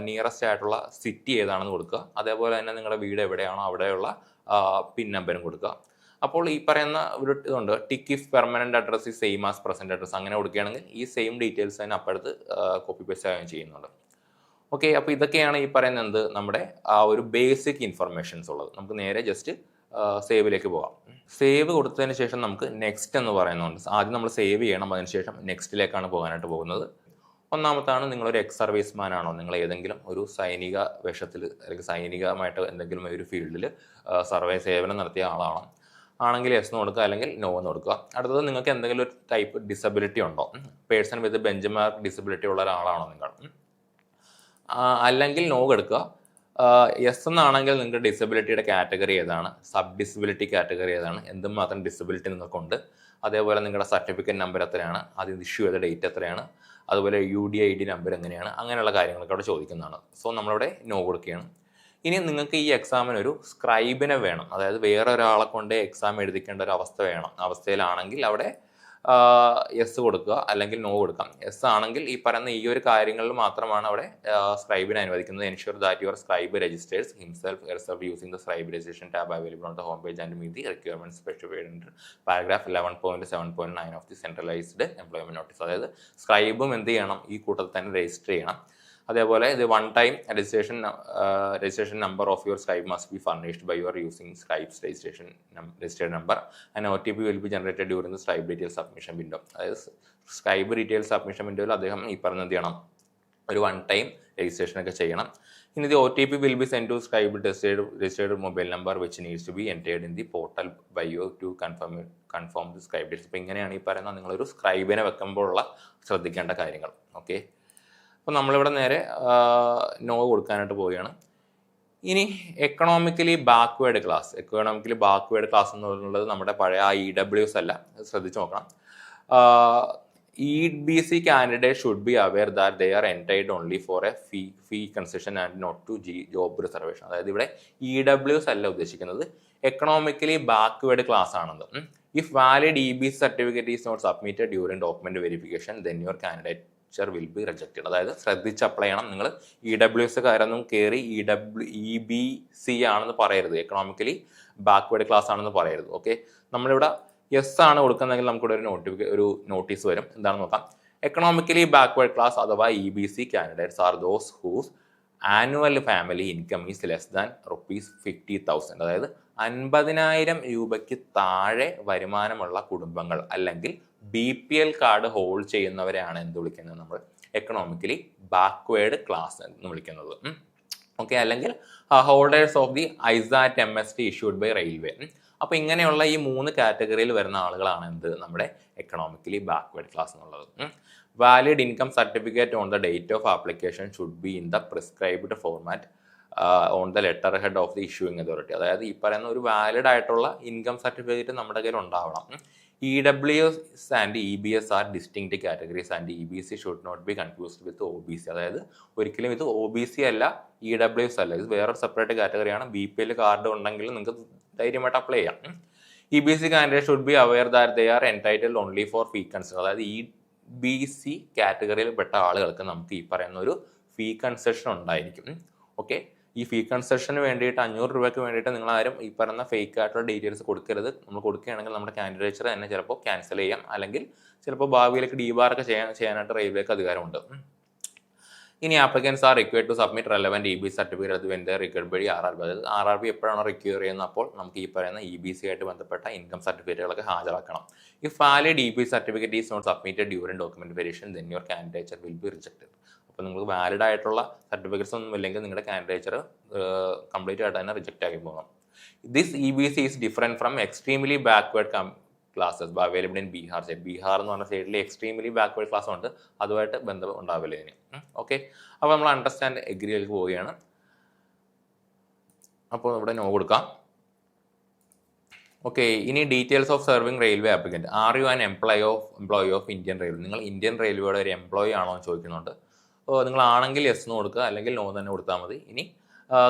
നിയറസ്റ്റ് ആയിട്ടുള്ള സിറ്റി ഏതാണെന്ന് കൊടുക്കുക. അതേപോലെ തന്നെ നിങ്ങളുടെ വീട് എവിടെയാണോ അവിടെയുള്ള പിൻ നമ്പരും കൊടുക്കുക. അപ്പോൾ ഈ പറയുന്ന ഒരു ഇതുണ്ട്, ടിക്ക് ഇഫ് പെർമനന്റ് അഡ്രസ് ഈ സെയിം ആസ് പ്രസന്റ് അഡ്രസ്, അങ്ങനെ കൊടുക്കുകയാണെങ്കിൽ ഈ സെയിം ഡീറ്റെയിൽസ് തന്നെ അപ്പോഴത്ത് കോപ്പി പേസ്റ്റ് ആവുകയും ചെയ്യുന്നുണ്ട്. ഓക്കെ, അപ്പോൾ ഇതൊക്കെയാണ് ഈ പറയുന്ന എന്ത് നമ്മുടെ ആ ഒരു ബേസിക് ഇൻഫർമേഷൻസ് ഉള്ളത്. നമുക്ക് നേരെ ജസ്റ്റ് സേവിലേക്ക് പോകാം. സേവ് കൊടുത്തതിന് ശേഷം നമുക്ക് നെക്സ്റ്റ് എന്ന് പറയുന്നുണ്ട്. ആദ്യം നമ്മൾ സേവ് ചെയ്യണം, അതിനുശേഷം നെക്സ്റ്റിലേക്കാണ് പോകാനായിട്ട് പോകുന്നത്. ഒന്നാമത്താണ്, നിങ്ങളൊരു എക്സ് സർവീസ്മാൻ ആണോ, നിങ്ങൾ ഏതെങ്കിലും ഒരു സൈനിക വേഷത്തിൽ അല്ലെങ്കിൽ സൈനികമായിട്ട് എന്തെങ്കിലും ഒരു ഫീൽഡിൽ സേവനം നടത്തിയ ആളാണോ, ആണെങ്കിൽ യെസ് എന്ന് കൊടുക്കുക, അല്ലെങ്കിൽ നോ എന്ന് കൊടുക്കുക. അടുത്തത്, നിങ്ങൾക്ക് എന്തെങ്കിലും ഒരു ടൈപ്പ് ഡിസബിലിറ്റി ഉണ്ടോ, person with bench mark disability ഉള്ള ഒരാളാണോ നിങ്ങൾ, അല്ലെങ്കിൽ നോ കൊടുക്കുക. യെസ് എന്നാണെങ്കിൽ നിങ്ങൾക്ക് ഡിസബിലിറ്റിയുടെ കാറ്റഗറി ഏതാണ്, സബ് ഡിസബിലിറ്റി കാറ്റഗറി ഏതാണ്, എന്തുമാത്രം ഡിസബിലിറ്റി നിങ്ങൾക്കുണ്ട്, അതേപോലെ നിങ്ങളുടെ സർട്ടിഫിക്കറ്റ് നമ്പർ എത്രയാണ്, അത് ഇഷ്യൂ ചെയ്ത ഡേറ്റ് എത്രയാണ്, അതുപോലെ UDID നമ്പർ എങ്ങനെയാണ്, അങ്ങനെയുള്ള കാര്യങ്ങളൊക്കെ അവിടെ ചോദിക്കുന്നതാണ്. സോ നമ്മളിവിടെ നോ കൊടുക്കുകയാണ്. ഇനി നിങ്ങൾക്ക് ഈ എക്സാമിന് ഒരു സ്ക്രൈബിനെ വേണം, അതായത് വേറെ ഒരാളെ കൊണ്ട് എക്സാം എഴുതിക്കേണ്ട ഒരു അവസ്ഥ വേണം. അവസ്ഥയിലാണെങ്കിൽ അവിടെ യെസ് കൊടുക്കുക, അല്ലെങ്കിൽ നോ കൊടുക്കാം. യെസ് ആണെങ്കിൽ ഈ പറയുന്ന ഈ ഒരു കാര്യങ്ങളിൽ മാത്രമാണ് അവിടെ സ്ക്രൈബിനെ അനുവദിക്കുന്നത്. Ensure that your scribe registers himself using the scribe registration tab available on the home page and meet the requirement specified in paragraph 11.7.9 of the centralised employment notice. അതായത് സ്ക്രൈബും എന്ത് ചെയ്യണം, ഈ കൂട്ടത്തിൽ തന്നെ രജിസ്റ്റർ ചെയ്യണം. അതേപോലെ ഇത് one time registration number of your scribe must be furnished by your using scribes registration number and OTP will be generated during the scribe detail submission window. അതായത് സ്ക്രൈബ് ഡീറ്റെയിൽ സബ്മിഷൻ വിൻഡോയിൽ അദ്ദേഹം ഈ പറഞ്ഞ എന്ത് ചെയ്യണം, ഒരു വൺ ടൈം രജിസ്ട്രേഷൻ ഒക്കെ ചെയ്യണം. ഇനി ഇത് OTP will be send to scribe registered mobile number which needs to be entered in the portal by you to confirm the scribe details. അപ്പോൾ ഇങ്ങനെയാണ് ഈ പറയുന്ന നിങ്ങളൊരു സ്ക്രൈബിനെ വെക്കുമ്പോഴുള്ള ശ്രദ്ധിക്കേണ്ട കാര്യങ്ങൾ. ഓക്കെ, അപ്പോൾ നമ്മളിവിടെ നേരെ നോ കൊടുക്കാനായിട്ട് പോവുകയാണ്. ഇനി എക്കണോമിക്കലി ബാക്ക്വേർഡ് ക്ലാസ് എന്ന് പറയുന്നത് നമ്മുടെ പഴയ EWS അല്ല, ശ്രദ്ധിച്ച് നോക്കണം. EBC candidate should be aware that they are entitled only for a fee concession and not to job reservation. അതായത് ഇവിടെ EWS അല്ല ഉദ്ദേശിക്കുന്നത്, എക്കണോമിക്കലി ബാക്ക്വേർഡ് ക്ലാസ് ആണത്. If valid EBC certificate is not submitted during document verification then your candidate will be rejected. അതായത് ശ്രദ്ധിച്ച് apply ചെയ്യണം. നിങ്ങൾ EWS കാരൊന്നും കയറി EBC ആണെന്ന് പറയരുത്, എക്കണോമിക്കലി ബാക്ക്വേർഡ് ക്ലാസ് ആണെന്ന് പറയരുത്. ഓക്കെ, നമ്മളിവിടെ യെസ് ആണ് കൊടുക്കുന്നതെങ്കിൽ നമുക്കിവിടെ ഒരു നോട്ടീസ് വരും. എന്താണെന്ന് നോക്കാം. എക്കണോമിക്കലി ബാക്ക്വേർഡ് ക്ലാസ് അഥവാ EBC candidates are those whose annual family income is less than ₹50,000. അതായത് 50,000 രൂപയ്ക്ക് താഴെ വരുമാനമുള്ള കുടുംബങ്ങൾ അല്ലെങ്കിൽ BPL കാർഡ് ഹോൾഡ് ചെയ്യുന്നവരെയാണ് എന്ത് വിളിക്കുന്നത്, നമ്മൾ എക്കണോമിക്കലി ബാക്ക്വേർഡ് ക്ലാസ് എന്ന് വിളിക്കുന്നത്. ഓക്കെ, അല്ലെങ്കിൽ holders of the ISAT MST issued by railway. അപ്പോൾ ഇങ്ങനെയുള്ള ഈ 3 കാറ്റഗറിയിൽ വരുന്ന ആളുകളാണ് എന്ത് നമ്മുടെ എക്കണോമിക്കലി ബാക്ക്വേർഡ് ക്ലാസ് എന്നുള്ളത്. Valid income certificate on the date of application should be in the prescribed format on the letter head of the issuing authority. അതായത് ഈ പറയുന്ന ഒരു വാലിഡ് ആയിട്ടുള്ള ഇൻകം സർട്ടിഫിക്കറ്റ് നമ്മുടെ കയ്യിൽ ഉണ്ടാവണം. EWS and EBS are distinct categories and EBC should not be confused with OBC. അതായത് ഒരിക്കലും ഇത് OBC അല്ല, EWS അല്ല, ഇത് വേറൊരു സെപ്പറേറ്റ് കാറ്റഗറിയാണ്. BPL കാർഡ് ഉണ്ടെങ്കിൽ നിങ്ങൾക്ക് ധൈര്യമായിട്ട് അപ്ലൈ ചെയ്യാം. EBC candidate should be aware that they are entitled only for fee concession. അതായത് EBC കാറ്റഗറിയിൽ പെട്ട ആളുകൾക്ക് നമുക്ക് ഈ പറയുന്ന ഒരു ഫീ കൺസെഷൻ ഉണ്ടായിരിക്കും. ഓക്കെ, ഈ ഫീ കൺസെഷന് വേണ്ടിയിട്ട് 500 രൂപയ്ക്ക് വേണ്ടിയിട്ട് നിങ്ങൾ ആരും ഈ പറയുന്ന ഫേക്ക് ആയിട്ടുള്ള ഡീറ്റെയിൽസ് കൊടുക്കരുത്. നമ്മൾ കൊടുക്കുകയാണെങ്കിൽ നമ്മുടെ കാൻഡിഡേച്ചർ തന്നെ ചിലപ്പോൾ ക്യാൻസൽ ചെയ്യാം, അല്ലെങ്കിൽ ചിലപ്പോൾ ഭാവിയിലേക്ക് ഡീബാറൊക്കെ ചെയ്യാനായിട്ട് റെയിൽവേക്ക് അധികാരമുണ്ട്. ഇനി applicants are required to submit relevant EBC certificate അത് വെൻ റിക്വയർഡ് ബൈ RRB. അതായത് RRB എപ്പോഴാണ് റിക്വയർ ചെയ്യുന്നത്, അപ്പോൾ നമുക്ക് ഈ പറയുന്ന EBC ആയിട്ട് ബന്ധപ്പെട്ട ഇൻകം സർട്ടിഫിക്കറ്റുകളൊക്കെ ഹാജരാക്കണം. If valid EBC certificate is not submitted during document verification then your candidature will be rejected. അപ്പോൾ നിങ്ങൾക്ക് വാലിഡ് ആയിട്ടുള്ള സർട്ടിഫിക്കറ്റ്സ് ഒന്നും ഇല്ലെങ്കിൽ നിങ്ങളുടെ കാൻഡിഡേച്ചർ കംപ്ലീറ്റ് ആയിട്ട് തന്നെ റിജക്റ്റ് ആക്കി പോകണം. This EBC is different from extremely backward classes available in Bihar state. Bihar എന്ന് പറഞ്ഞ സ്റ്റേറ്റിൽ എക്സ്ട്രീംലി ബാക്ക്വേർഡ് ക്ലാസ് ഉണ്ട്, അതുമായിട്ട് ബന്ധം ഉണ്ടാവില്ല ഇതിന്. ഓക്കെ, അപ്പോൾ നമ്മൾ അണ്ടർസ്റ്റാൻഡ് എഗ്രിയിലേക്ക് പോവുകയാണ്. അപ്പോൾ ഇവിടെ നോ കൊടുക്കാം. ഓക്കെ, ഇനി details of serving railway applicant. Are you an employee of Indian railway. നിങ്ങൾ ഇന്ത്യൻ റെയിൽവേയുടെ ഒരു എംപ്ലോയി ആണോ എന്ന് ചോദിക്കുന്നുണ്ട്. നിങ്ങളാണെങ്കിൽ യെസ് എന്ന് കൊടുക്കുക, അല്ലെങ്കിൽ നോ തന്നെ കൊടുത്താൽ മതി. ഇനി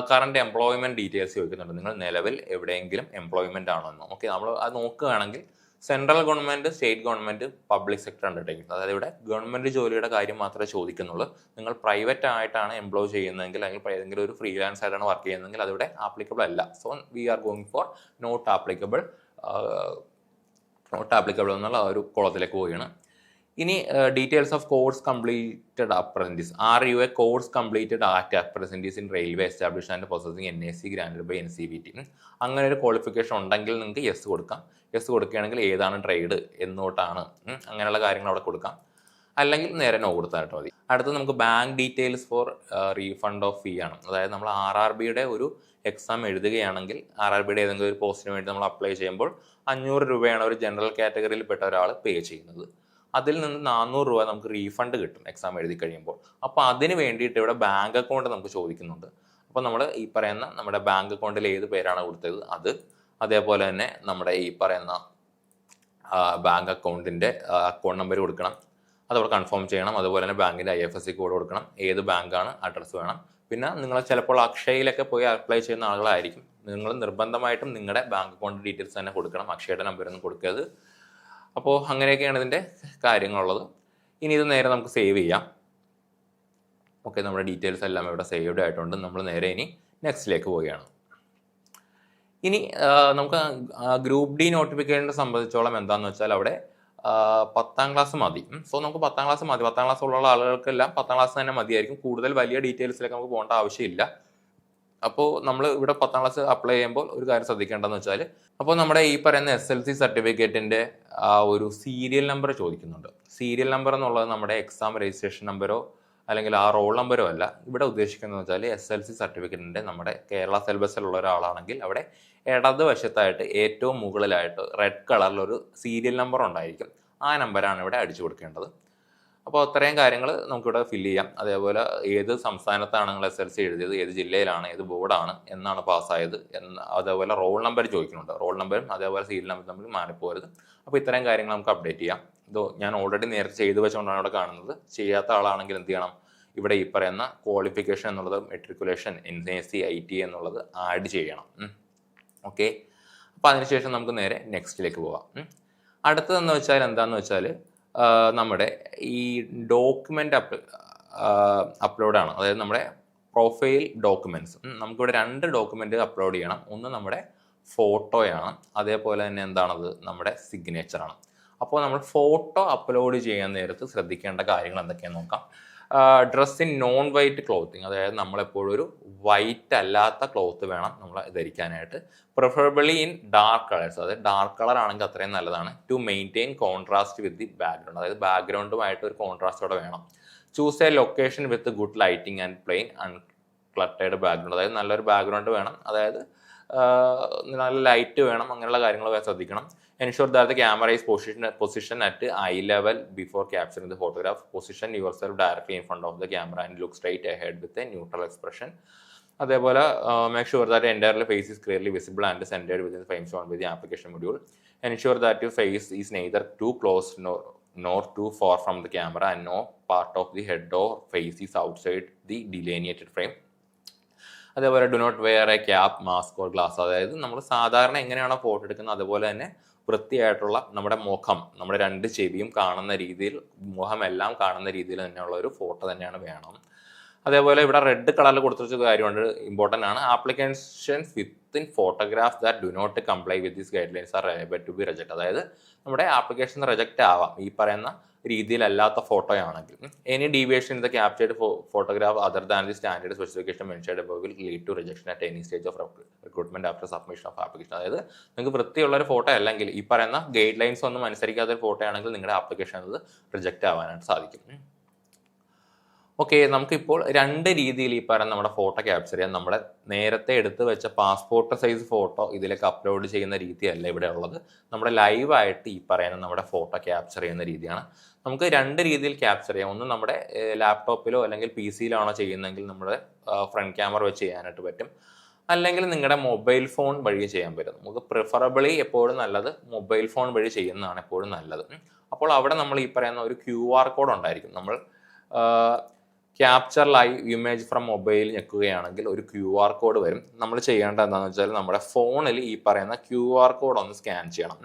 കറണ്ട് എംപ്ലോയ്മെൻറ്റ് ഡീറ്റെയിൽസ് ചോദിക്കുന്നുണ്ട്. നിങ്ങൾ നിലവിൽ എവിടെയെങ്കിലും എംപ്ലോയ്മെൻ്റ് ആണോ എന്ന്. ഓക്കെ, നമ്മൾ അത് നോക്കുകയാണെങ്കിൽ central government, state government, public sector undertaking, അതായത് ഇവിടെ ഗവൺമെൻറ് ജോലിയുടെ കാര്യം മാത്രമേ ചോദിക്കുന്നുള്ളൂ. നിങ്ങൾ പ്രൈവറ്റ് ആയിട്ടാണ് എംപ്ലോയ് ചെയ്യുന്നതെങ്കിൽ അല്ലെങ്കിൽ ഏതെങ്കിലും ഒരു ഫ്രീലാൻസ് ആയിട്ടാണ് വർക്ക് ചെയ്യുന്നതെങ്കിൽ അതിവിടെ ആപ്ലിക്കബിൾ അല്ല. So we are going for not applicable. Not applicable എന്നുള്ള ഒരു കോളത്തിലേക്ക് പോവുകയാണ്. ഇനി details of course completed apprentice. Are you a course completed act apprentice in railway establish and possessing NAC granted by NCVT. അങ്ങനെ ഒരു qualification ഉണ്ടെങ്കിൽ നിങ്ങൾക്ക് yes കൊടുക്കാം. യെസ് കൊടുക്കുകയാണെങ്കിൽ ഏതാണ് ട്രേഡ് എന്നോട്ടാണ് അങ്ങനെയുള്ള കാര്യങ്ങൾ അവിടെ കൊടുക്കാം. അല്ലെങ്കിൽ നേരെ നോ കൊടുത്തായിട്ട് മതി. അടുത്ത് നമുക്ക് bank details four refund of ഫീ ആണ്. അതായത് നമ്മൾ RRBയുടെ ഒരു എക്സാം എഴുതുകയാണെങ്കിൽ RRBയുടെ ഏതെങ്കിലും ഒരു പോസ്റ്റിന് വേണ്ടി നമ്മൾ അപ്ലൈ ചെയ്യുമ്പോൾ 500 രൂപയാണ് ഒരു ജനറൽ കാറ്റഗറിയിൽ പെട്ട ഒരാൾ പേ ചെയ്യുന്നത്. അതിൽ നിന്ന് 400 രൂപ നമുക്ക് റീഫണ്ട് കിട്ടും എക്സാം എഴുതി കഴിയുമ്പോൾ. അപ്പോൾ അതിന് വേണ്ടിയിട്ട് ഇവിടെ ബാങ്ക് അക്കൗണ്ട് നമുക്ക് ചോദിക്കുന്നുണ്ട്. അപ്പോൾ നമ്മൾ ഈ പറയുന്ന നമ്മുടെ ബാങ്ക് അക്കൗണ്ടിൽ ഏത് പേരാണ് കൊടുത്തത് അത്, അതേപോലെ തന്നെ നമ്മുടെ ഈ പറയുന്ന ബാങ്ക് അക്കൗണ്ടിൻ്റെ അക്കൗണ്ട് നമ്പർ കൊടുക്കണം, അതവിടെ കൺഫേം ചെയ്യണം. അതുപോലെ തന്നെ ബാങ്കിൻ്റെ IFSC കോഡ് കൊടുക്കണം, ഏത് ബാങ്കാണ്, അഡ്രസ്സ് വേണം. പിന്നെ നിങ്ങൾ ചിലപ്പോൾ അക്ഷയയിലൊക്കെ പോയി അപ്ലൈ ചെയ്യുന്ന ആളുകളായിരിക്കും. നിങ്ങൾ നിർബന്ധമായിട്ടും നിങ്ങളുടെ ബാങ്ക് അക്കൗണ്ട് ഡീറ്റെയിൽസ് തന്നെ കൊടുക്കണം, അക്ഷയയുടെ നമ്പരൊന്നും കൊടുക്കരുത്. അപ്പോൾ അങ്ങനെയൊക്കെയാണ് ഇതിൻ്റെ കാര്യങ്ങളുള്ളത്. ഇനി ഇത് നേരെ നമുക്ക് സേവ് ചെയ്യാം. ഓക്കെ, നമ്മുടെ ഡീറ്റെയിൽസ് എല്ലാം ഇവിടെ സേവ്ഡ് ആയിട്ടുണ്ട്. നമ്മൾ നേരെ ഇനി നെക്സ്റ്റിലേക്ക് പോവുകയാണ്. ഇനി നമുക്ക് ഗ്രൂപ്പ് ഡി നോട്ടിഫിക്കേഷനെ സംബന്ധിച്ചോളം എന്താണെന്ന് വെച്ചാൽ അവിടെ 10ാം ക്ലാസ് മതി. സോ നമുക്ക് 10ാം ക്ലാസ് മതി. 10ാം ക്ലാസ് ഉള്ള ആളുകൾക്കെല്ലാം 10ാം ക്ലാസ് തന്നെ മതിയായിരിക്കും. കൂടുതൽ വലിയ ഡീറ്റെയിൽസിലേക്ക് നമുക്ക് പോകേണ്ട ആവശ്യമില്ല. അപ്പോൾ നമ്മൾ ഇവിടെ 10ാം ക്ലാസ് അപ്ലൈ ചെയ്യുമ്പോൾ ഒരു കാര്യം ശ്രദ്ധിക്കേണ്ടതെന്ന് വെച്ചാൽ, അപ്പോൾ നമ്മുടെ ഈ പറയുന്ന SLC സർട്ടിഫിക്കറ്റിൻ്റെ ഒരു സീരിയൽ നമ്പർ ചോദിക്കുന്നുണ്ട്. സീരിയൽ നമ്പർ എന്നുള്ളത് നമ്മുടെ എക്സാം രജിസ്ട്രേഷൻ നമ്പറോ അല്ലെങ്കിൽ ആ റോൾ നമ്പരോ അല്ല. ഇവിടെ ഉദ്ദേശിക്കുന്നത് വെച്ചാൽ SLC സർട്ടിഫിക്കറ്റിൻ്റെ നമ്മുടെ കേരള സിലബസിലുള്ള ഒരാളാണെങ്കിൽ അവിടെ ഇടതുവശത്തായിട്ട് ഏറ്റവും മുകളിലായിട്ട് റെഡ് കളറിലൊരു സീരിയൽ നമ്പർ ഉണ്ടായിരിക്കും. ആ നമ്പറാണ് ഇവിടെ അടിച്ചു കൊടുക്കേണ്ടത്. അപ്പോൾ അത്രയും കാര്യങ്ങൾ നമുക്കിവിടെ ഫില്ല് ചെയ്യാം. അതേപോലെ ഏത് സംസ്ഥാനത്താണ് നിങ്ങൾ SLC എഴുതിയത്, ഏത് ജില്ലയിലാണ്, ഏത് ബോർഡാണ്, എന്നാണ് പാസ്സായത് അതേപോലെ റോൾ നമ്പർ ചോദിക്കുന്നുണ്ട്. റോൾ നമ്പറും അതേപോലെ സീരിയൽ നമ്പർ തമ്മിൽ മാറിപ്പോരുത്. അപ്പോൾ ഇത്രയും കാര്യങ്ങൾ നമുക്ക് അപ്ഡേറ്റ് ചെയ്യാം. ഇത് ഞാൻ ഓൾറെഡി നേരത്തെ ചെയ്തു വെച്ചുകൊണ്ടാണ് ഇവിടെ കാണുന്നത്. ചെയ്യാത്ത ആളാണെങ്കിൽ എന്ത് ചെയ്യണം, ഇവിടെ ഈ പറയുന്ന ക്വാളിഫിക്കേഷൻ എന്നുള്ളത് മെട്രിക്കുലേഷൻ NAC IT എന്നുള്ളത് ആഡ് ചെയ്യണം. ഓക്കെ, അപ്പോൾ അതിനുശേഷം നമുക്ക് നേരെ നെക്സ്റ്റിലേക്ക് പോകാം. അടുത്തതെന്ന് വെച്ചാൽ എന്താണെന്ന് വെച്ചാൽ നമ്മുടെ ഈ ഡോക്യുമെൻ്റ് അപ്ലോഡാണ്. അതായത് നമ്മുടെ പ്രൊഫൈൽ ഡോക്യുമെൻറ്റ്സ്. നമുക്കിവിടെ 2 ഡോക്യുമെൻ്റ് അപ്ലോഡ് ചെയ്യണം. ഒന്ന് നമ്മുടെ ഫോട്ടോയാണ്, അതേപോലെ തന്നെ എന്താണത് നമ്മുടെ സിഗ്നേച്ചറാണ്. അപ്പോൾ നമ്മൾ ഫോട്ടോ അപ്ലോഡ് ചെയ്യാൻ നേരത്ത് ശ്രദ്ധിക്കേണ്ട കാര്യങ്ങൾ എന്തൊക്കെയാണെന്ന് നോക്കാം. Dress in non white clothing, അതായത് നമ്മളെപ്പോഴും ഒരു വൈറ്റ് അല്ലാത്ത ക്ലോത്ത് വേണം നമ്മൾ ധരിക്കാനായിട്ട്. പ്രിഫറബിളി ഇൻ ഡാർക്ക് കളേഴ്സ്, അതായത് ഡാർക്ക് കളർ ആണെങ്കിൽ അത്രയും നല്ലതാണ്. To maintain contrast with the background, അതായത് ബാക്ക്ഗ്രൗണ്ടുമായിട്ട് ഒരു കോൺട്രാസ്റ്റോടെ വേണം. Choose a location with good lighting and plain uncluttered background, അതായത് നല്ലൊരു ബാക്ക്ഗ്രൗണ്ട് വേണം, അതായത് നല്ല ലൈറ്റ് വേണം, അങ്ങനെയുള്ള കാര്യങ്ങൾ ശ്രദ്ധിക്കണം. Ensure that the camera is positioned at eye level before capturing the photograph. Position yourself directly in front of the camera and look straight ahead with a neutral expression. അതേപോലെ make sure that the entire face is clearly visible and centered within the frame shown by the application module. Ensure that your face is neither too close nor too far from the camera and no part of the head or face is outside the delineated frame. അതേപോലെ do not wear a cap, mask or glass, അതായത് നമ്മൾ സാധാരണ എങ്ങനെയാണോ photo എടുക്കുന്നത് അതുപോലെ തന്നെ വൃത്തിയായിട്ടുള്ള നമ്മുടെ മുഖം, നമ്മുടെ 2 ചെവിയും കാണുന്ന രീതിയിൽ, മുഖമെല്ലാം കാണുന്ന രീതിയിൽ തന്നെയുള്ള ഒരു ഫോട്ടോ തന്നെയാണ് വേണം. അതേപോലെ ഇവിടെ റെഡ് കളറിൽ കൊടുത്തിരിച്ച കാര്യമുണ്ട്, ഇമ്പോർട്ടൻ്റ് ആണ്. Applications within photographs that do not comply with these guidelines are able to be reject, അതായത് നമ്മുടെ ആപ്ലിക്കേഷൻ റിജക്റ്റ് ആവാം ഈ പറയുന്ന രീതിയിലല്ലാത്ത ഫോട്ടോയാണെങ്കിൽ. Any deviation in the captured photograph other than the standard specification mentioned above will lead to rejection at any stage of recruitment after submission of application, അതായത് നിങ്ങൾക്ക് വൃത്തിയുള്ള ഒരു ഫോട്ടോ അല്ലെങ്കിൽ ഈ പറയുന്ന ഗൈഡ് ലൈൻസ് ഒന്നും അനുസരിക്കാത്ത ഒരു ഫോട്ടോ ആണെങ്കിൽ നിങ്ങളുടെ ആപ്ലിക്കേഷൻ അത് റിജക്റ്റ് ആവാനായിട്ട് സാധിക്കും. ഓക്കെ, നമുക്കിപ്പോൾ 2 രീതിയിൽ ഈ പറയുന്ന നമ്മുടെ ഫോട്ടോ ക്യാപ്ചർ ചെയ്യാൻ. നമ്മുടെ നേരത്തെ എടുത്ത് വെച്ച പാസ്പോർട്ട് സൈസ് ഫോട്ടോ ഇതിലേക്ക് അപ്ലോഡ് ചെയ്യുന്ന രീതിയല്ല ഇവിടെ ഉള്ളത്. നമ്മുടെ ലൈവായിട്ട് ഈ പറയുന്ന നമ്മുടെ ഫോട്ടോ ക്യാപ്ചർ ചെയ്യുന്ന രീതിയാണ്. നമുക്ക് 2 രീതിയിൽ ക്യാപ്ചർ ചെയ്യാം. ഒന്ന് നമ്മുടെ ലാപ്ടോപ്പിലോ അല്ലെങ്കിൽ PC-യിലാണോ ചെയ്യുന്നതെങ്കിൽ നമ്മുടെ ഫ്രണ്ട് ക്യാമറ വെച്ച് ചെയ്യാനായിട്ട് പറ്റും, അല്ലെങ്കിൽ നിങ്ങളുടെ മൊബൈൽ ഫോൺ വഴി ചെയ്യാൻ പറ്റും. നമുക്ക് പ്രിഫറബിളി എപ്പോഴും നല്ലത് മൊബൈൽ ഫോൺ വഴി ചെയ്യുന്നതാണ് എപ്പോഴും നല്ലത്. അപ്പോൾ അവിടെ നമ്മൾ ഈ പറയുന്ന ഒരു QR കോഡ് ഉണ്ടായിരിക്കും. നമ്മൾ capture live image from mobile ഞെക്കുകയാണെങ്കിൽ ഒരു QR കോഡ് വരും. നമ്മൾ ചെയ്യേണ്ടത് എന്താണെന്ന് വെച്ചാൽ നമ്മുടെ ഫോണിൽ ഈ പറയുന്ന QR കോഡ് ഒന്ന് സ്കാൻ ചെയ്യണം.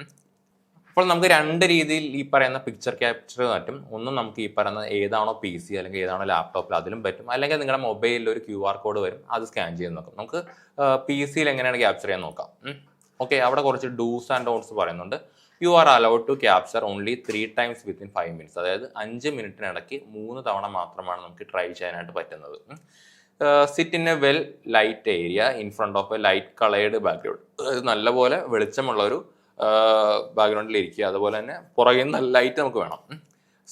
അപ്പോൾ നമുക്ക് 2 രീതിയിൽ ഈ പറയുന്ന പിക്ചർ ക്യാപ്ചർ പറ്റും. ഒന്ന് നമുക്ക് ഈ പറയുന്ന ഏതാണോ PC അല്ലെങ്കിൽ ഏതാണോ ലാപ്ടോപ്പിൽ അതിലും പറ്റും, അല്ലെങ്കിൽ നിങ്ങളുടെ മൊബൈലിൽ ഒരു QR കോഡ് വരും, അത് സ്കാൻ ചെയ്ത് നോക്കാം. നമുക്ക് PC-യിൽ എങ്ങനെയാണ് ക്യാപ്ചർ ചെയ്യാൻ നോക്കാം. ഓക്കെ, അവിടെ കുറച്ച് ഡൂസ് ആൻഡ് ഡോൺസ് പറയുന്നുണ്ട്. You are allowed to capture only 3 times within 5 minutes. അതായത് 5 മിനിറ്റിനിടയ്ക്ക് 3 തവണ മാത്രമാണ് നമുക്ക് ട്രൈ ചെയ്യാനായിട്ട് പറ്റുന്നത്. Sit in a well light area in front of a light coloured background. അതായത് നല്ലപോലെ വെളിച്ചമുള്ള ഒരു ബാക്ക്ഗ്രൗണ്ടിൽ ഇരിക്കുക. അതുപോലെ തന്നെ പുറകിൽ നല്ല ലൈറ്റ് നമുക്ക് വേണം.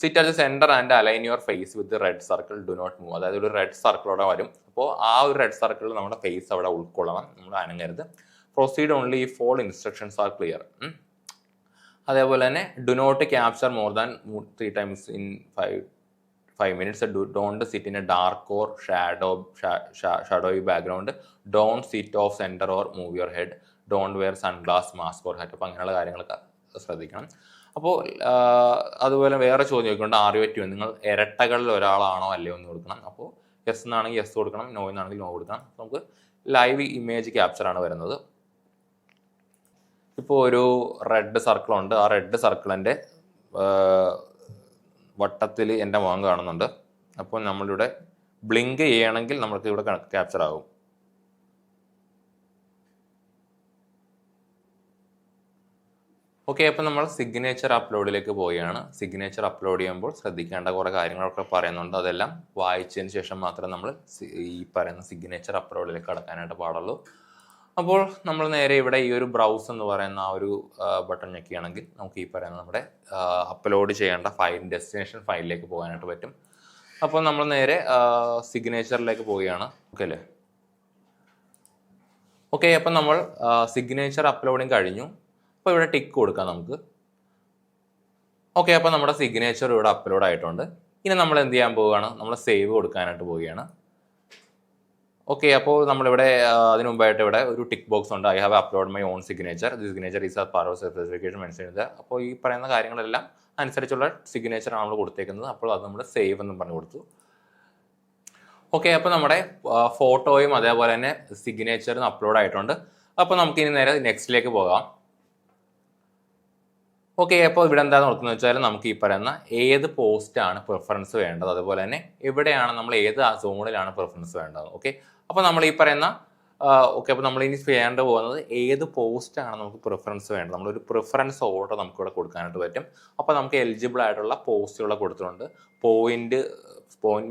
Sit at the centre and align your face with red circle, do not move. അതായത് ഒരു റെഡ് സർക്കിൾ അവിടെ വരും. അപ്പോൾ ആ ഒരു റെഡ് സർക്കിളിൽ നമ്മുടെ ഫേസ് അവിടെ ഉൾക്കൊള്ളണം, നമ്മൾ അനങ്ങരുത്. Proceed only if all instructions are clear. അതേപോലെ തന്നെ do not capture more than 3 times in 5 minutes. Don't sit in a dark or shadowy background. Don't sit off centre or move your head. Don't wear sunglass, mask or hat. അപ്പോൾ അങ്ങനെയുള്ള കാര്യങ്ങളൊക്കെ ശ്രദ്ധിക്കണം. അപ്പോൾ അതുപോലെ വേറെ ചോദ്യം ചോദിക്കൊണ്ട് ആർ യു ട്വിൻ, നിങ്ങൾ ഇരട്ടകളിൽ ഒരാളാണോ അല്ലയോ എന്ന് കൊടുക്കണം. അപ്പോൾ യെസ് എന്നാണെങ്കിൽ യെസ് കൊടുക്കണം, നോ എന്നാണെങ്കിൽ നോ കൊടുക്കണം. നമുക്ക് ലൈവ് ഇമേജ് ക്യാപ്ചർ ആണ് വരുന്നത്. ഇപ്പോൾ ഒരു റെഡ് സർക്കിൾ ഉണ്ട്. ആ റെഡ് സർക്കിളിൻ്റെ വട്ടത്തിൽ എൻ്റെ മുഖം കാണുന്നുണ്ട്. അപ്പോൾ നമ്മളിവിടെ ബ്ലിങ്ക് ചെയ്യണമെങ്കിൽ നമ്മൾക്ക് ഇവിടെ ക്യാപ്ചർ ആകും. ഓക്കെ, അപ്പം നമ്മൾ സിഗ്നേച്ചർ അപ്ലോഡിലേക്ക് പോവുകയാണ്. സിഗ്നേച്ചർ അപ്ലോഡ് ചെയ്യുമ്പോൾ ശ്രദ്ധിക്കേണ്ട കുറേ കാര്യങ്ങളൊക്കെ പറയുന്നുണ്ട്. അതെല്ലാം വായിച്ചതിന് ശേഷം മാത്രമേ നമ്മൾ ഈ പറയുന്ന സിഗ്നേച്ചർ അപ്ലോഡിലേക്ക് കടക്കാനായിട്ട് പാടുള്ളൂ. അപ്പോൾ നമ്മൾ നേരെ ഇവിടെ ഈ ഒരു ബ്രൗസ് എന്ന് പറയുന്ന ആ ഒരു ബട്ടൺ ഞെക്കുകയാണെങ്കിൽ നമുക്ക് ഈ പറയുന്ന നമ്മുടെ അപ്ലോഡ് ചെയ്യേണ്ട ഡെസ്റ്റിനേഷൻ ഫയലിലേക്ക് പോകാനായിട്ട് പറ്റും. അപ്പോൾ നമ്മൾ നേരെ സിഗ്നേച്ചറിലേക്ക് പോവുകയാണ്. ഓക്കെ അല്ലേ? ഓക്കെ, അപ്പം നമ്മൾ സിഗ്നേച്ചർ അപ്ലോഡിങ് കഴിഞ്ഞു. അപ്പോൾ ഇവിടെ ടിക്ക് കൊടുക്കാം നമുക്ക്. ഓക്കെ, അപ്പോൾ നമ്മുടെ സിഗ്നേച്ചർ ഇവിടെ അപ്ലോഡ് ആയിട്ടുണ്ട്. ഇനി നമ്മൾ എന്ത് ചെയ്യാൻ പോവുകയാണ്? നമ്മൾ സേവ് കൊടുക്കാനായിട്ട് പോവുകയാണ്. ഓക്കെ, അപ്പോൾ നമ്മളിവിടെ അതിന് മുമ്പായിട്ട് ഇവിടെ ഒരു ടിക്ക് ബോക്സ് ഉണ്ട്. I have upload my own signature. The signature is part of specification mention ചെയ്തത്. അപ്പോൾ ഈ പറയുന്ന കാര്യങ്ങളെല്ലാം അനുസരിച്ചുള്ള സിഗ്നേച്ചർ ആണ് നമ്മൾ കൊടുത്തേക്കുന്നത്. അപ്പോൾ അത് നമ്മൾ സേവ് എന്നും പറഞ്ഞു കൊടുത്തു. ഓക്കെ, അപ്പോൾ നമ്മുടെ ഫോട്ടോയും അതേപോലെ തന്നെ സിഗ്നേച്ചറും അപ്ലോഡ് ആയിട്ടുണ്ട്. അപ്പോൾ നമുക്ക് ഇനി നേരെ നെക്സ്റ്റിലേക്ക് പോകാം. ഓക്കെ, അപ്പോൾ ഇവിടെ എന്താണെന്ന് നോക്കുന്നത് വെച്ചാൽ നമുക്ക് ഈ പറയുന്ന ഏത് പോസ്റ്റാണ് പ്രിഫറൻസ് വേണ്ടത്, അതുപോലെ തന്നെ എവിടെയാണ് നമ്മൾ ഏത് സോണിലാണ് പ്രിഫറൻസ് വേണ്ടത്. ഓക്കെ, അപ്പോൾ നമ്മൾ ഈ പറയുന്ന അപ്പോൾ നമ്മൾ ഇനി ചെയ്യേണ്ട പോകുന്നത് ഏത് പോസ്റ്റാണ് നമുക്ക് പ്രിഫറൻസ് വേണ്ടത്. നമ്മളൊരു പ്രിഫറൻസ് ഓർഡർ നമുക്കിവിടെ കൊടുക്കാനായിട്ട് പറ്റും. അപ്പോൾ നമുക്ക് എലിജിബിൾ ആയിട്ടുള്ള പോസ്റ്റുകൾ കൊടുത്തിട്ടുണ്ട്. പോയിന്റ്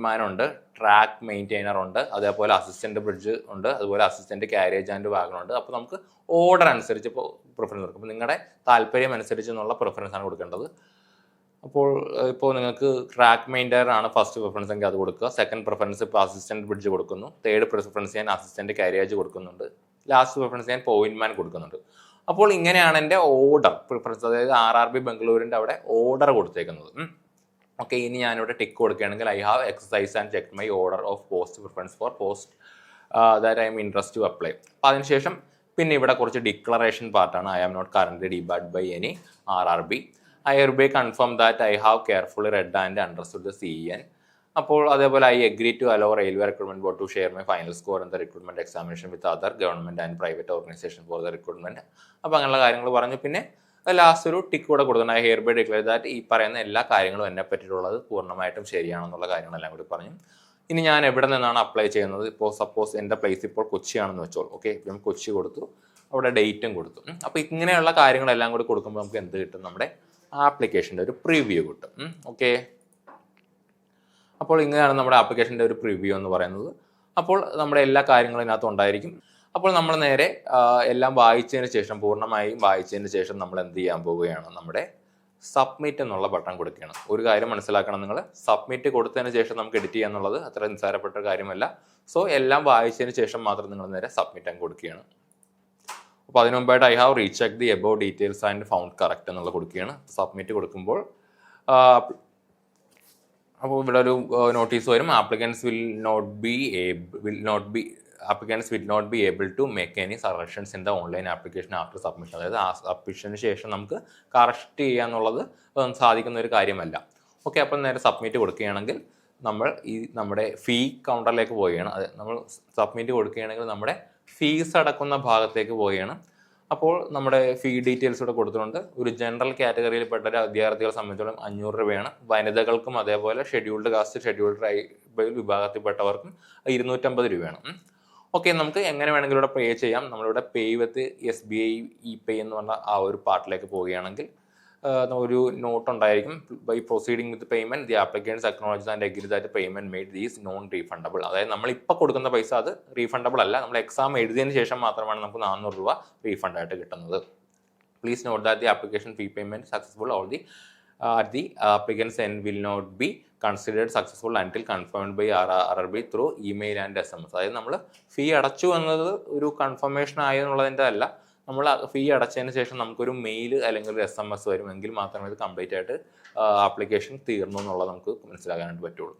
മാൻ ഉണ്ട്, ട്രാക്ക് മെയിൻറ്റെയിനർ ഉണ്ട്, അതേപോലെ അസിസ്റ്റന്റ് ബ്രിഡ്ജ് ഉണ്ട്, അതുപോലെ അസിസ്റ്റന്റ് ക്യാരേജ് ആൻഡ് വാഗൺ ഉണ്ട്. അപ്പോൾ നമുക്ക് ഓർഡർ അനുസരിച്ച് ഇപ്പോൾ പ്രിഫറൻസ് കൊടുക്കും. അപ്പോൾ നിങ്ങളുടെ താല്പര്യം അനുസരിച്ചെന്നുള്ള പ്രിഫറൻസ് ആണ് കൊടുക്കേണ്ടത്. ഇപ്പോൾ നിങ്ങൾക്ക് ട്രാക്ക് മെയിൻറ്റെയിനർ ആണ് ഫസ്റ്റ് പ്രിഫറൻസ് എങ്കിൽ അത് കൊടുക്കുക. സെക്കൻഡ് പ്രിഫറൻസ് ഇപ്പോൾ അസിസ്റ്റന്റ് ബ്രിഡ്ജ് കൊടുക്കുന്നു. തേർഡ് പ്രിഫറൻസ് ഞാൻ അസിസ്റ്റന്റ് ക്യാരേജ് കൊടുക്കുന്നുണ്ട്. ലാസ്റ്റ് പ്രിഫറൻസ് ഞാൻ പോയിന്റ് മാൻ കൊടുക്കുന്നുണ്ട്. അപ്പോൾ ഇങ്ങനെയാണ് എൻ്റെ ഓർഡർ പ്രിഫറൻസ്, അതായത് RRB ബംഗളൂരിൻ്റെ അവിടെ ഓർഡർ കൊടുത്തേക്കുന്നത്. ഓക്കെ, ഇനി ഞാനിവിടെ ടിക്ക് കൊടുക്കുകയാണെങ്കിൽ I have exercise and check my order of post preference for post that I am interest to apply. അപ്പോൾ അതിനുശേഷം പിന്നെ ഇവിടെ കുറച്ച് ഡിക്ലറേഷൻ പാർട്ടാണ്. I am not current debarred by any RRB. I hereby confirm that I have carefully read and understood the CEN. അപ്പോൾ അതേപോലെ I agree to allow railway recruitment board to share my final score in the recruitment examination with other government and private organisation for the recruitment. അപ്പോൾ അങ്ങനെയുള്ള കാര്യങ്ങൾ പറഞ്ഞു. പിന്നെ last ഒരു tick കൂടെ കൊടുക്കണം. ഐ hereby ഡിക്ലെയർ ദാറ്റ് ഈ പറയുന്ന എല്ലാ കാര്യങ്ങളും എന്നെ പറ്റിയിട്ടുള്ളത് പൂർണ്ണമായിട്ടും ശരിയാണെന്നുള്ള കാര്യങ്ങളെല്ലാം കൂടി പറഞ്ഞു. ഇനി ഞാൻ എവിടെ നിന്നാണ് അപ്ലൈ ചെയ്യുന്നത്? ഇപ്പോൾ സപ്പോസ് എൻ്റെ പ്ലേസ് ഇപ്പോൾ കൊച്ചിയാണെന്ന് വെച്ചോളൂ. ഓക്കെ, ഞാൻ കൊച്ചി കൊടുത്തു, അവിടെ ഡേറ്റും കൊടുത്തു. അപ്പോൾ ഇങ്ങനെയുള്ള കാര്യങ്ങളെല്ലാം കൂടി കൊടുക്കുമ്പോൾ നമുക്ക് എന്ത് കിട്ടും? നമ്മുടെ ആപ്ലിക്കേഷൻ്റെ ഒരു പ്രിവ്യൂ കിട്ടും. ഓക്കെ, അപ്പോൾ ഇങ്ങനെയാണ് നമ്മുടെ ആപ്ലിക്കേഷൻ്റെ ഒരു പ്രിവ്യൂ എന്ന് പറയുന്നത്. അപ്പോൾ നമ്മുടെ എല്ലാ കാര്യങ്ങളും ഇതിനകത്ത് ഉണ്ടായിരിക്കും. അപ്പോൾ നമ്മൾ നേരെ എല്ലാം വായിച്ചതിന് ശേഷം, പൂർണ്ണമായും വായിച്ചതിന് ശേഷം നമ്മൾ എന്ത് ചെയ്യാൻ പോവുകയാണ്? നമ്മുടെ സബ്മിറ്റ് എന്നുള്ള ബട്ടൺ കൊടുക്കുകയാണ്. ഒരു കാര്യം മനസ്സിലാക്കണം, നിങ്ങൾ സബ്മിറ്റ് കൊടുത്തതിന് ശേഷം നമുക്ക് എഡിറ്റ് ചെയ്യുക എന്നുള്ളത് അത്ര നിസ്സാരപ്പെട്ട കാര്യമല്ല. സോ എല്ലാം വായിച്ചതിന് ശേഷം മാത്രം നിങ്ങൾ നേരെ സബ്മിറ്റ് അങ്ങ് കൊടുക്കുകയാണ്. അപ്പോൾ അതിന് മുമ്പായിട്ട് I have recheck the above details and found correct എന്നുള്ള കൊടുക്കുകയാണ്. സബ്മിറ്റ് കൊടുക്കുമ്പോൾ അപ്പോൾ ഇവിടെ ഒരു നോട്ടീസ് വരും. applicants will not be able to make any corrections in the online application after submission. അതായത് ആ സബ്മിഷന് ശേഷം നമുക്ക് കറക്റ്റ് ചെയ്യുക എന്നുള്ളത് സാധിക്കുന്ന ഒരു കാര്യമല്ല. ഓക്കെ, അപ്പം നേരെ സബ്മിറ്റ് കൊടുക്കുകയാണെങ്കിൽ നമ്മൾ ഈ നമ്മുടെ ഫീ കൗണ്ടറിലേക്ക് പോവുകയാണ്. അത് നമ്മൾ സബ്മിറ്റ് കൊടുക്കുകയാണെങ്കിൽ നമ്മുടെ ഫീസ് അടക്കുന്ന ഭാഗത്തേക്ക് പോവുകയാണ്. അപ്പോൾ നമ്മുടെ ഫീ ഡീറ്റെയിൽസ് ഇവിടെ കൊടുത്തിട്ടുണ്ട്. ഒരു ജനറൽ കാറ്റഗറിയിൽപ്പെട്ട വിദ്യാർത്ഥികളെ സംബന്ധിച്ചിടത്തോളം 500 രൂപയാണ്. വനിതകൾക്കും അതേപോലെ ഷെഡ്യൂൾഡ് കാസ്റ്റ്, ഷെഡ്യൂൾഡ് ട്രൈബൽ വിഭാഗത്തിൽപ്പെട്ടവർക്കും 250 രൂപയാണ്. ഓക്കെ, നമുക്ക് എങ്ങനെ വേണമെങ്കിലും ഇവിടെ പേ ചെയ്യാം. നമ്മളിവിടെ പേ വിത്ത് SBI ഇ-പേ എന്ന് പറഞ്ഞ ആ ഒരു പാർട്ടിലേക്ക് പോവുകയാണെങ്കിൽ ഒരു നോട്ട് ഉണ്ടായിരിക്കും. By proceeding with payment the applicants acknowledge and agree that payment made these non refundable. അതായത് നമ്മൾ ഇപ്പോൾ കൊടുക്കുന്ന പൈസ അത് റീഫണ്ടബിൾ അല്ല. നമ്മൾ എക്സാം എഴുതിയതിന് ശേഷം മാത്രമാണ് നമുക്ക് 400 രൂപ റീഫണ്ട് ആയിട്ട് കിട്ടുന്നത്. Please note that the application fee payment successful all the the applicant's end will not be considered successful until confirmed by RRB through email and SMS. അതായത് നമ്മൾ ഫീ അടച്ചു എന്നത് ഒരു കൺഫർമേഷൻ ആയെന്നുള്ളതിൻ്റെ അല്ല, നമ്മൾ ഫീ അടച്ചതിന് ശേഷം നമുക്കൊരു മെയിൽ അല്ലെങ്കിൽ ഒരു SMS വരുമെങ്കിൽ മാത്രമേ ഇത് കംപ്ലീറ്റ് ആയിട്ട് ആപ്ലിക്കേഷൻ തീർന്നു എന്നുള്ളത് നമുക്ക് മനസ്സിലാക്കാനായിട്ട് പറ്റുള്ളൂ.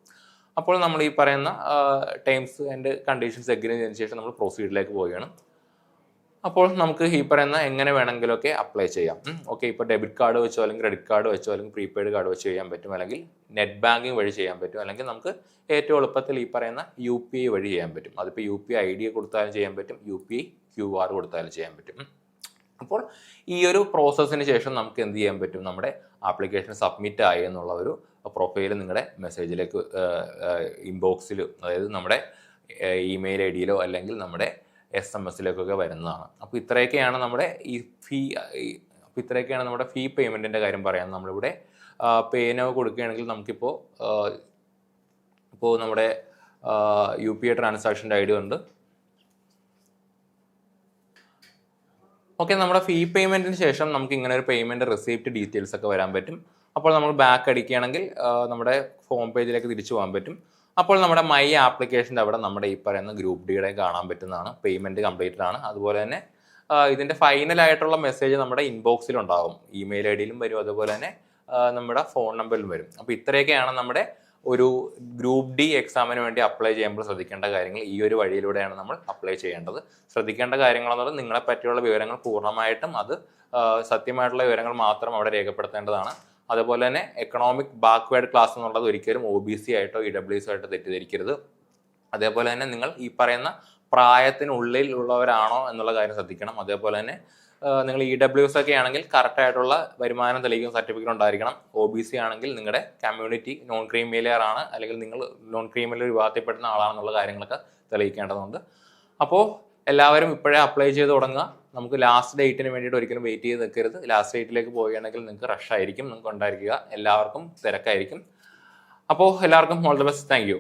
അപ്പോൾ നമ്മൾ ഈ പറയുന്ന ടേംസ് ആൻഡ് കണ്ടീഷൻസ് എഗ്രി ചെയ്തതിന് ശേഷം നമ്മൾ പ്രൊസീഡിലേക്ക് പോവുകയാണ്. അപ്പോൾ നമുക്ക് ഈ പറയുന്ന എങ്ങനെ വേണമെങ്കിലൊക്കെ അപ്ലൈ ചെയ്യാം. ഓക്കെ, ഇപ്പോൾ ഡെബിറ്റ് കാർഡ് വെച്ചോ അല്ലെങ്കിൽ ക്രെഡിറ്റ് കാർഡ് വെച്ചോ അല്ലെങ്കിൽ പ്രീപെയ്ഡ് കാർഡ് വെച്ചോ ചെയ്യാൻ പറ്റും, അല്ലെങ്കിൽ നെറ്റ് ബാങ്കിങ് വഴി ചെയ്യാൻ പറ്റും, അല്ലെങ്കിൽ നമുക്ക് ഏറ്റവും എളുപ്പത്തിൽ ഈ പറയുന്ന UPI വഴി ചെയ്യാൻ പറ്റും. അതിപ്പോൾ UPI ID കൊടുത്താലും ചെയ്യാൻ പറ്റും, UPI QR കൊടുത്താലും ചെയ്യാൻ പറ്റും. അപ്പോൾ ഈ ഒരു പ്രോസസ്സിന് ശേഷം നമുക്ക് എന്ത് ചെയ്യാൻ പറ്റും, നമ്മുടെ ആപ്ലിക്കേഷൻ സബ്മിറ്റ് ആയി എന്നുള്ള ഒരു പ്രൊഫൈൽ നിങ്ങളുടെ മെസ്സേജിലേക്ക് ഇൻബോക്സിൽ, അതായത് നമ്മുടെ ഇമെയിൽ ID-യിലോ അല്ലെങ്കിൽ നമ്മുടെ SMS-ലേക്കൊക്കെ വരുന്നതാണ്. അപ്പോൾ ഇത്രയൊക്കെയാണ് നമ്മുടെ ഫീ പേയ്മെൻറ്റിൻ്റെ കാര്യം പറയാൻ. നമ്മളിവിടെ പേ നൗ കൊടുക്കുകയാണെങ്കിൽ നമുക്കിപ്പോൾ നമ്മുടെ UPI ട്രാൻസാക്ഷൻ്റെ ID ഉണ്ട്. ഓക്കെ, നമ്മുടെ ഫീ പേയ്മെൻറ്റിന് ശേഷം നമുക്ക് ഇങ്ങനെ ഒരു പേയ്മെൻറ്റ് റെസിപ്റ്റ് ഡീറ്റെയിൽസ് ഒക്കെ വരാൻ പറ്റും. അപ്പോൾ നമ്മൾ ബാക്ക് അടിക്കുകയാണെങ്കിൽ നമ്മുടെ ഹോം പേജിലേക്ക് തിരിച്ചു പോകാൻ പറ്റും. അപ്പോൾ നമ്മുടെ മൈ ആപ്ലിക്കേഷൻ്റെ അവിടെ നമ്മുടെ ഈ പറയുന്ന ഗ്രൂപ്പ് ഡിയുടെ കാണാൻ പറ്റുന്നതാണ്. പേയ്മെൻറ്റ് കംപ്ലീറ്റഡ് ആണ്. അതുപോലെ തന്നെ ഇതിൻ്റെ ഫൈനലായിട്ടുള്ള മെസ്സേജ് നമ്മുടെ ഇൻബോക്സിലുണ്ടാകും, ഇമെയിൽ ID-യിലും വരും, അതുപോലെ തന്നെ നമ്മുടെ ഫോൺ നമ്പറിലും വരും. അപ്പോൾ ഇത്രയൊക്കെയാണ് നമ്മുടെ ഒരു ഗ്രൂപ്പ് ഡി എക്സാമിന് വേണ്ടി അപ്ലൈ ചെയ്യുമ്പോൾ ശ്രദ്ധിക്കേണ്ട കാര്യങ്ങൾ. ഈ ഒരു വഴിയിലൂടെയാണ് നമ്മൾ അപ്ലൈ ചെയ്യേണ്ടത്. ശ്രദ്ധിക്കേണ്ട കാര്യങ്ങളെന്നുള്ളത് നിങ്ങളെ പറ്റിയുള്ള വിവരങ്ങൾ പൂർണ്ണമായിട്ടും അത് സത്യമായിട്ടുള്ള വിവരങ്ങൾ മാത്രം അവിടെ രേഖപ്പെടുത്തേണ്ടതാണ്. അതുപോലെ തന്നെ എക്കണോമിക് ബാക്ക്വേർഡ് ക്ലാസ് എന്നുള്ളത് ഒരിക്കലും OBC ആയിട്ടോ EWS ആയിട്ടോ തെറ്റിദ്ധരിക്കരുത്. അതേപോലെ തന്നെ നിങ്ങൾ ഈ പറയുന്ന പ്രായത്തിനുള്ളിൽ ഉള്ളവരാണോ എന്നുള്ള കാര്യം ശ്രദ്ധിക്കണം. അതേപോലെ തന്നെ നിങ്ങൾ EWS ഒക്കെ ആണെങ്കിൽ കറക്റ്റായിട്ടുള്ള വരുമാനം തെളിയിക്കുന്ന സർട്ടിഫിക്കറ്റ് ഉണ്ടായിരിക്കണം. OBC ആണെങ്കിൽ നിങ്ങളുടെ കമ്മ്യൂണിറ്റി നോൺ ക്രീമിലെയർ ആണ്, അല്ലെങ്കിൽ നിങ്ങൾ നോൺ ക്രീമിലെയർ വിഭാഗത്തിൽപ്പെടുന്ന ആളാണെന്നുള്ള കാര്യങ്ങളൊക്കെ തെളിയിക്കേണ്ടതുണ്ട്. അപ്പോൾ എല്ലാവരും ഇപ്പോഴേ അപ്ലൈ ചെയ്ത് തുടങ്ങുക. നമുക്ക് ലാസ്റ്റ് ഡേറ്റിന് വേണ്ടിയിട്ട് ഒരിക്കലും വെയിറ്റ് ചെയ്ത് നിൽക്കരുത്. ലാസ്റ്റ് ഡേറ്റിലേക്ക് പോവുകയാണെങ്കിൽ നിങ്ങൾക്ക് റഷ് ആയിരിക്കും, നിങ്ങൾക്ക് ഉണ്ടായിരിക്കുക, എല്ലാവർക്കും തിരക്കായിരിക്കും. അപ്പോൾ എല്ലാവർക്കും all the best. Thank you.